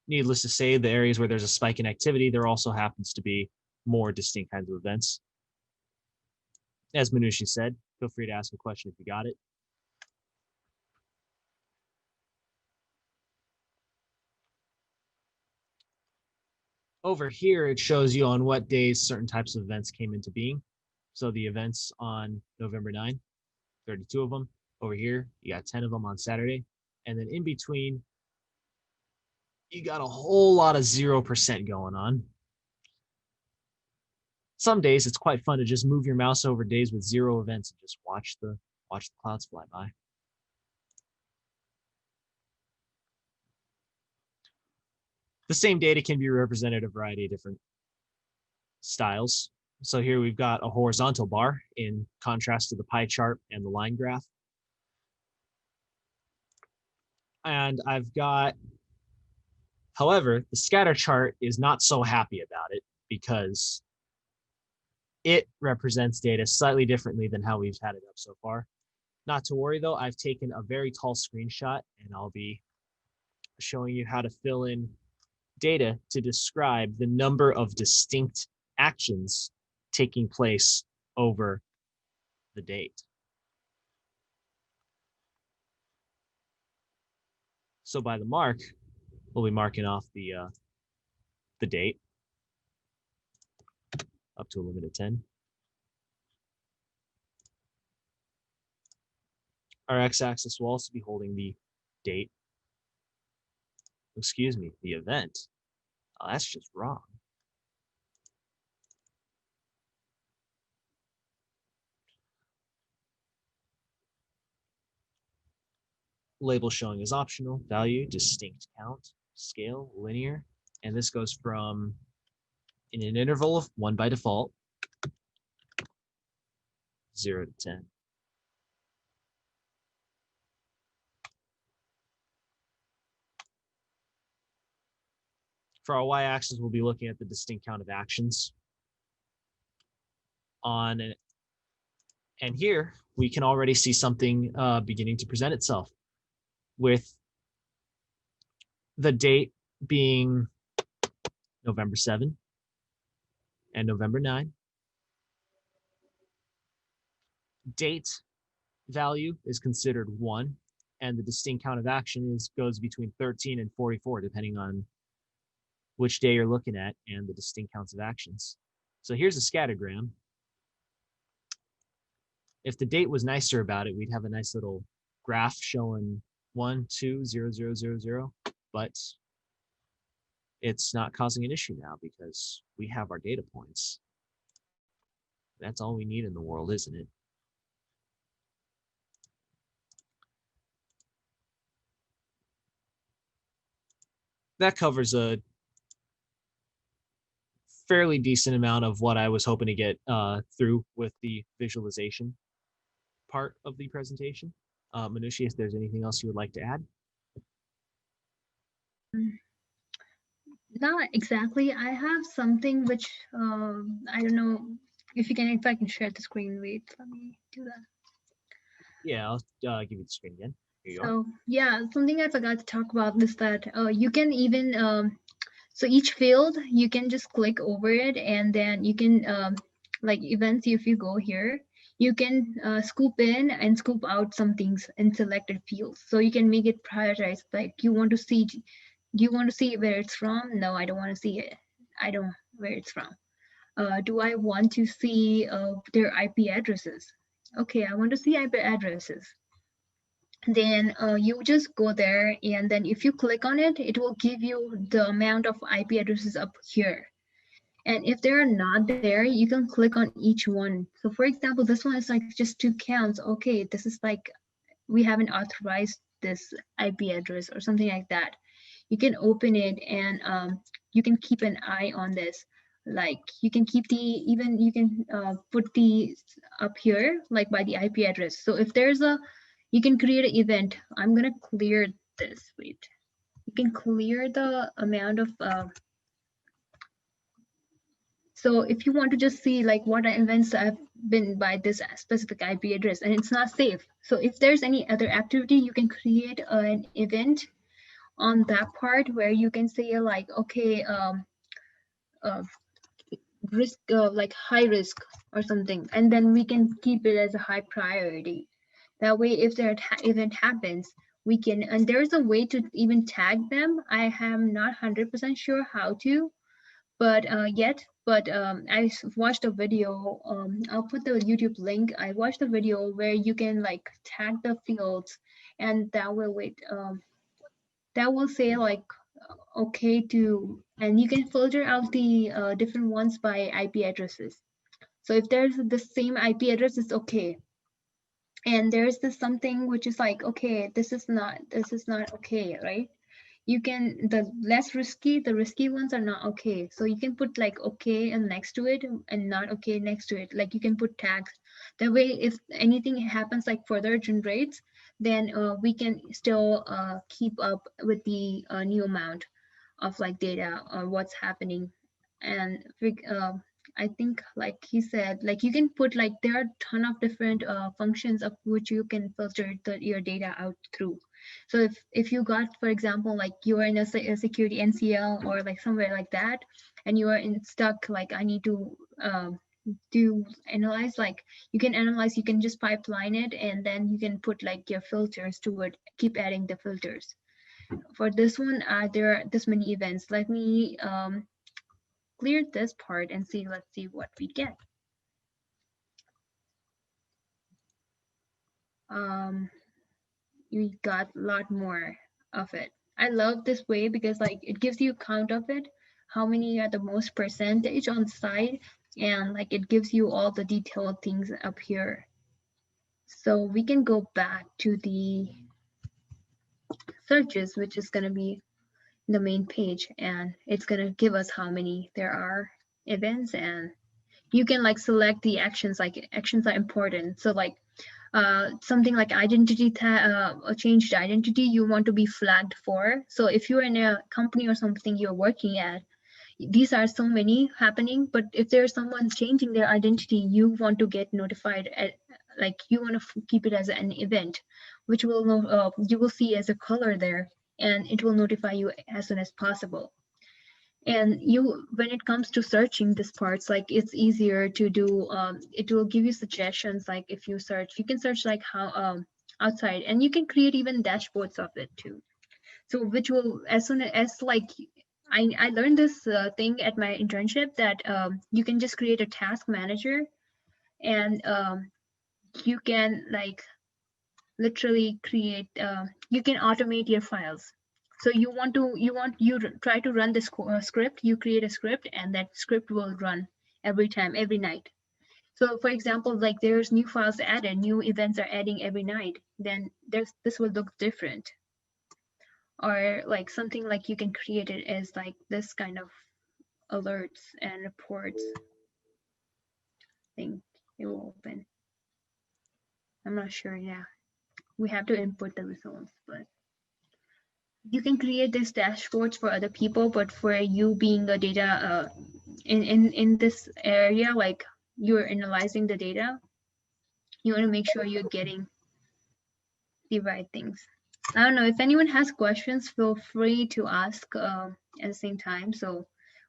Needless to say, the areas where there's a spike in activity, there also happens to be more distinct kinds of events. As Manushi said, feel free to ask a question if you got it. Over here, it shows you on what days certain types of events came into being. So the events on November 9, 32 of them. Over here, you got 10 of them on Saturday. And then in between you got a whole lot of 0% going on. Some days it's quite fun to just move your mouse over days with 0 events and just watch the clouds fly by. The same data can be represented a variety of different styles. So here we've got a horizontal bar in contrast to the pie chart and the line graph. And I've got, however, the scatter chart is not so happy about it because it represents data slightly differently than how we've had it up so far. Not to worry though, I've taken a very tall screenshot and I'll be showing you how to fill in data to describe the number of distinct actions taking place over the date. So by the mark, we'll be marking off the date up to a limit of 10. Our x-axis will also be holding the date. Excuse me, the event. Oh, that's just wrong. Label showing is optional. Value, distinct count, scale, linear. And this goes from in an interval of 1 by default, 0 to 10. For our y-axis, we'll be looking at the distinct count of actions on an, and here we can already see something beginning to present itself with the date being November 7 and November 9. Date value is considered 1, and the distinct count of action goes between 13 and 44, depending on which day you're looking at and the distinct counts of actions. So here's a scattergram. If the date was nicer about it, we'd have a nice little graph showing 1, 2, 0, 0, 0, 0, but it's not causing an issue now because we have our data points. That's all we need in the world, isn't it? That covers a fairly decent amount of what I was hoping to get through with the visualization part of the presentation. Manushi, if there's anything else you would like to add? Not exactly. I have something which I don't know if I can share the screen. Wait, let me do that. Yeah, I'll give you the screen again. Here you are. So yeah, something I forgot to talk about is that you can even so each field you can just click over it, and then you can like events. If you go here, you can scoop in and scoop out some things in selected fields. So you can make it prioritized. Like you want to see, do you want to see where it's from? No, I don't want to see it. I don't where it's from. Do I want to see their IP addresses? Okay, I want to see IP addresses. Then you just go there, and then if you click on it, it will give you the amount of IP addresses up here. And if they're not there, you can click on each one. So for example, this one is like just 2 counts. Okay, this is like, we haven't authorized this IP address or something like that. You can open it and you can keep an eye on this. Like you can keep you can put these up here, like by the IP address. So if there's you can create an event. I'm gonna clear this, wait. You can clear the amount of, so if you want to just see like what events have been by this specific IP address and it's not safe. So if there's any other activity, you can create an event on that part where you can say like, okay, risk, like high risk or something, and then we can keep it as a high priority. That way, if their event happens, we can, and there's a way to even tag them. I am not 100% sure how to, but I watched a video. I'll put the YouTube link. I watched a video where you can like tag the fields, and that will that will say like okay to, and you can filter out the different ones by IP addresses. So if there's the same IP address, it's okay. And there's this something which is like, okay, this is not okay, right? You can, the less risky, the risky ones are not okay. So you can put like okay and next to it and not okay next to it. Like you can put tags. That way, if anything happens like further generates, then we can still keep up with the new amount of like data or what's happening. And I think like he said, like you can put like there are a ton of different functions of which you can filter your data out through. So if you got, for example, like you are in a security NCL or like somewhere like that, and you are stuck, like I need to do analyze, like you can analyze, you can just pipeline it, and then you can put like your filters to it, keep adding the filters. For this one, there are this many events. Let me clear this part and see, let's see what we get. We got a lot more of it. I love this way because like it gives you a count of it, how many are the most percentage on site, and like it gives you all the detailed things up here. So we can go back to the searches, which is going to be the main page, and it's going to give us how many there are events, and you can like select the actions, like actions are important. So like something like identity a changed identity you want to be flagged for. So if you're in a company or something you're working at, these are so many happening, but if there's someone changing their identity, you want to get notified at, like you want to keep it as an event, which will know you will see as a color there, and it will notify you as soon as possible. And you, when it comes to searching this parts, like it's easier to do, it will give you suggestions. Like if you search, you can search like how outside, and you can create even dashboards of it too. So which will, as soon as like I learned this thing at my internship, that you can just create a task manager, and you can like literally create, you can automate your files. So you try to run this script, you create a script, and that script will run every time, every night. So for example, like there's new files added, new events are adding every night, then this will look different. Or like something like you can create it as like this kind of alerts and reports thing. It will open. I'm not sure. Yeah, we have to input the results, but you can create these dashboards for other people. But for you being a data in this area, like you're analyzing the data, you want to make sure you're getting the right things. I don't know if anyone has questions, feel free to ask at the same time, so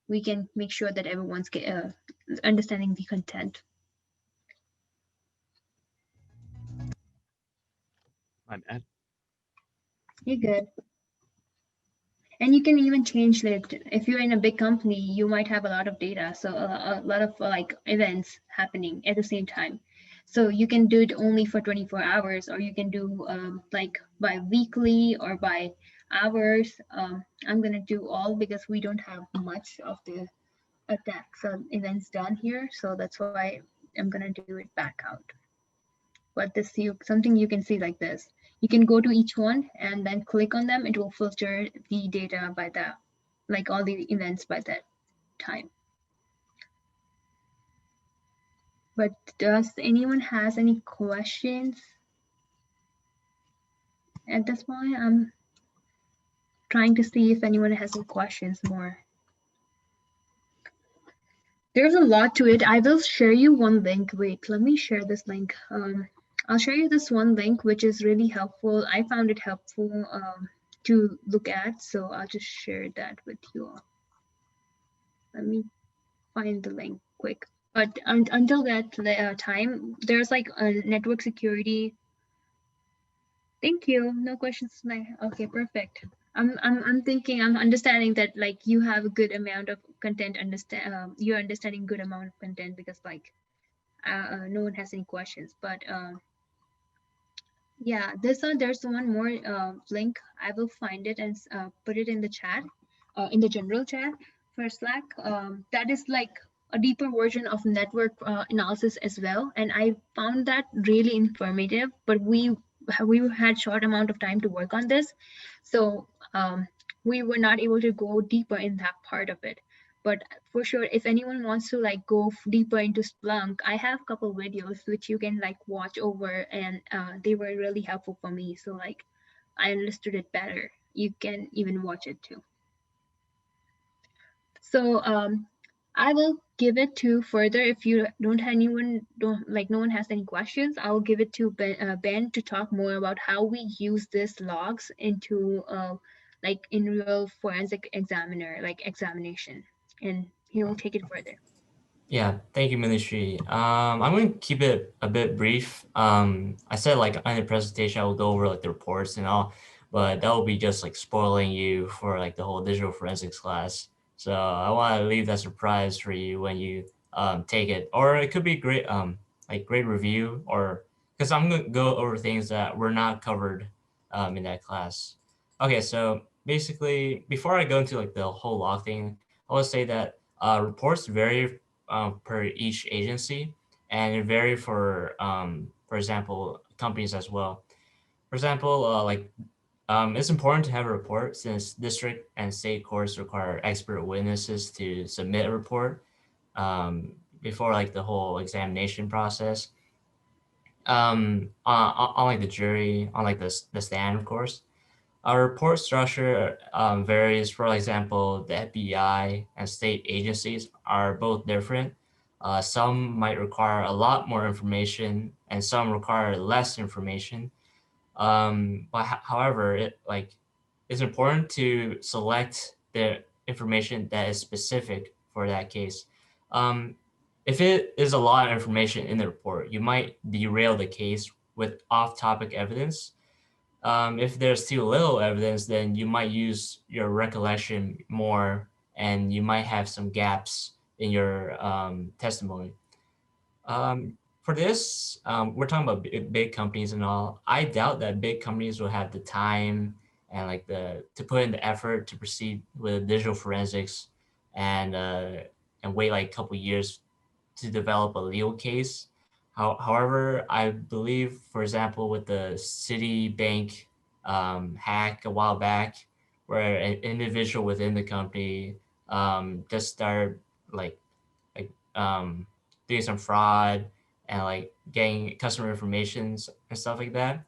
we can make sure that everyone's understanding the content. My bad. You're good. And you can even change it. If you're in a big company, you might have a lot of data, so a lot of like events happening at the same time. So you can do it only for 24 hours, or you can do like by weekly or by hours. I'm gonna do all because we don't have much of the attacks events done here, so that's why I'm gonna do it back out. But this something you can see like this. You can go to each one and then click on them. It will filter the data by that, like all the events by that time. But does anyone has any questions at this point? I'm trying to see if anyone has any questions more. There's a lot to it. I will share you one link. Wait, let me share this link. I'll show you this one link, which is really helpful. I found it helpful to look at, so I'll just share that with you all. Let me find the link quick. But until that time, there's like a network security. Thank you. No questions tonight. Okay, perfect. I'm thinking, I'm understanding that like you have a good amount of content. You're understanding good amount of content because like no one has any questions. But yeah, there's one more link. I will find it and put it in the chat. in the general chat for Slack. That is like a deeper version of network analysis as well, and I found that really informative. But we had short amount of time to work on this, so we were not able to go deeper in that part of it. But for sure, if anyone wants to like go deeper into Splunk, I have a couple videos which you can like watch over, and they were really helpful for me. So like I understood it better. You can even watch it too. So I will give it to further. If you don't have anyone, no one has any questions, I will give it to Ben to talk more about how we use this logs into like in real forensic examiner, like examination, and he will take it further. Yeah, thank you, Ministry. I'm going to keep it a bit brief. I said like on the presentation, I will go over like the reports and all, but that will be just like spoiling you for like the whole digital forensics class. So I want to leave that surprise for you when you take it, or it could be great, like great review, or because I'm going to go over things that were not covered in that class. Okay, so basically, before I go into like the whole log thing, I will say that reports vary per each agency, and it vary for example, companies as well. For example, it's important to have a report since district and state courts require expert witnesses to submit a report before like the whole examination process. On like the jury, on like the stand, of course. Our report structure varies. For example, the FBI and state agencies are both different. Some might require a lot more information and some require less information. However, it's important to select the information that is specific for that case. If it is a lot of information in the report, you might derail the case with off-topic evidence. If there's too little evidence, then you might use your recollection more and you might have some gaps in your testimony. For this, we're talking about big companies and all. I doubt that big companies will have the time and like to put in the effort to proceed with digital forensics and wait like a couple years to develop a legal case. However, I believe, for example, with the Citibank hack a while back, where an individual within the company just started like doing some fraud and like getting customer information and stuff like that,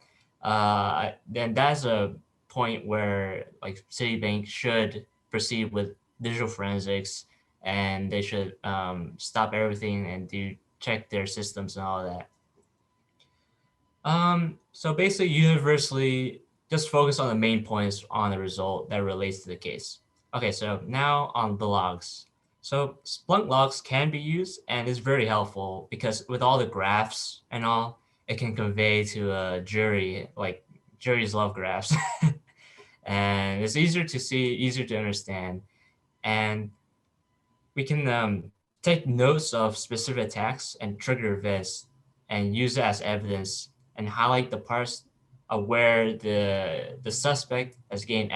then that's a point where like Citibank should proceed with digital forensics, and they should stop everything and check their systems and all that. So basically, universally, just focus on the main points on the result that relates to the case. Okay, so now on the logs. So Splunk logs can be used and is very helpful because with all the graphs and all, it can convey to a jury, like juries love graphs. And it's easier to see, easier to understand. And we can take notes of specific attacks and trigger events and use it as evidence and highlight the parts of where the suspect has gained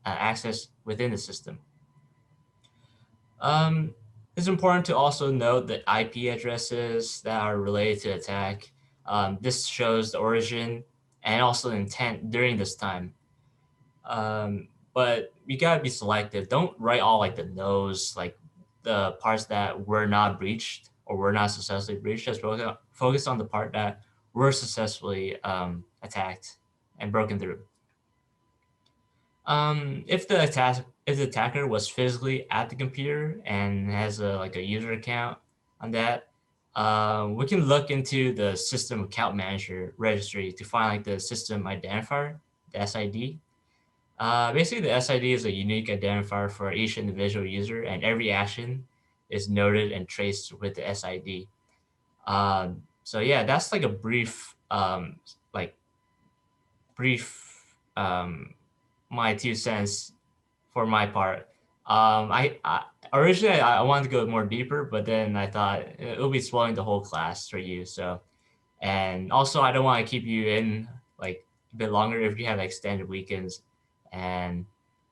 access within the system. It's important to also note the IP addresses that are related to the attack. This shows the origin and also the intent during this time. But you gotta be selective. Don't write all like the no's, like the parts that were not breached or were not successfully breached. Just focus on the part that were successfully attacked and broken through. If the attacker was physically at the computer and has like a user account on that, we can look into the system account manager registry to find like the system identifier, the SID. Basically, the SID is a unique identifier for each individual user, and every action is noted and traced with the SID. So yeah, that's like a brief, my 2 cents for my part. I originally I wanted to go more deeper, but then I thought it would be spoiling the whole class for you. So, and also I don't want to keep you in like a bit longer if you have extended weekends. And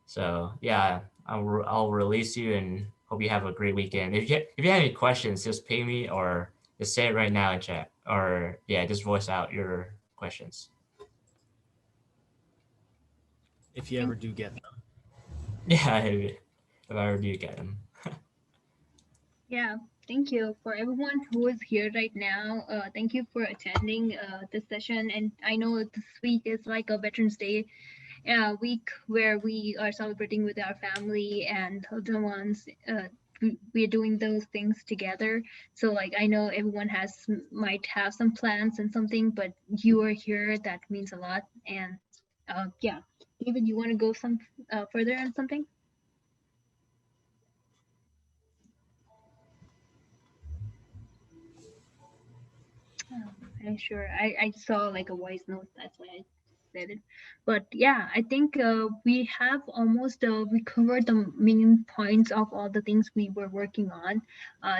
so, yeah, I'll release you and hope you have a great weekend. If you have any questions, just ping me or just say it right now in chat, or yeah, just voice out your questions. If you ever do get them. Yeah, if I ever do get them. Yeah, thank you for everyone who is here right now. Thank you for attending this session. And I know this week is like a Veterans Day week where we are celebrating with our family and the ones we're doing those things together. So like I know everyone might have some plans and something, but you are here. That means a lot. And yeah, David, you want to go some further on something? I'm sure. I saw like a voice note. That's why I said it. But yeah, I think we have almost we covered the main points of all the things we were working on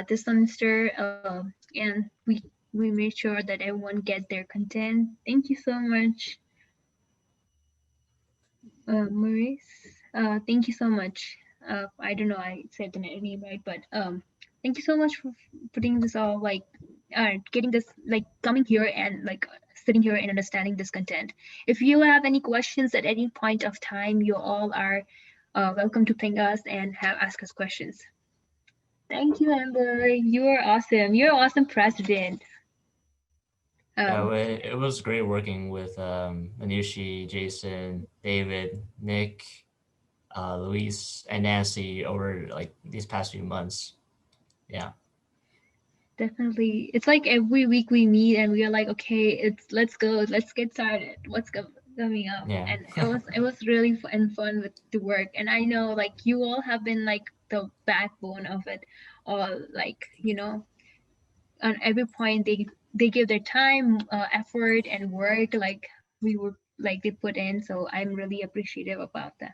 this semester, and we made sure that everyone get their content. Thank you so much, Maurice. Thank you so much. I don't know I said the name right, but thank you so much for putting this all like getting this like coming here and like sitting here and understanding this content. If you have any questions at any point of time, you all are welcome to ping us and ask us questions. Thank you, Amber. You are awesome. You're an awesome president. Yeah, it was great working with Manushi, Jason, David, Nick, Luis, and Nancy over like these past few months. Yeah. Definitely. It's like every week we meet and we are like, okay, let's go, let's get started. What's coming up? Yeah. And it was really fun with the work. And I know like you all have been like the backbone of it, or like, you know, on every point they give their time, effort and work like we were like they put in. So I'm really appreciative about that.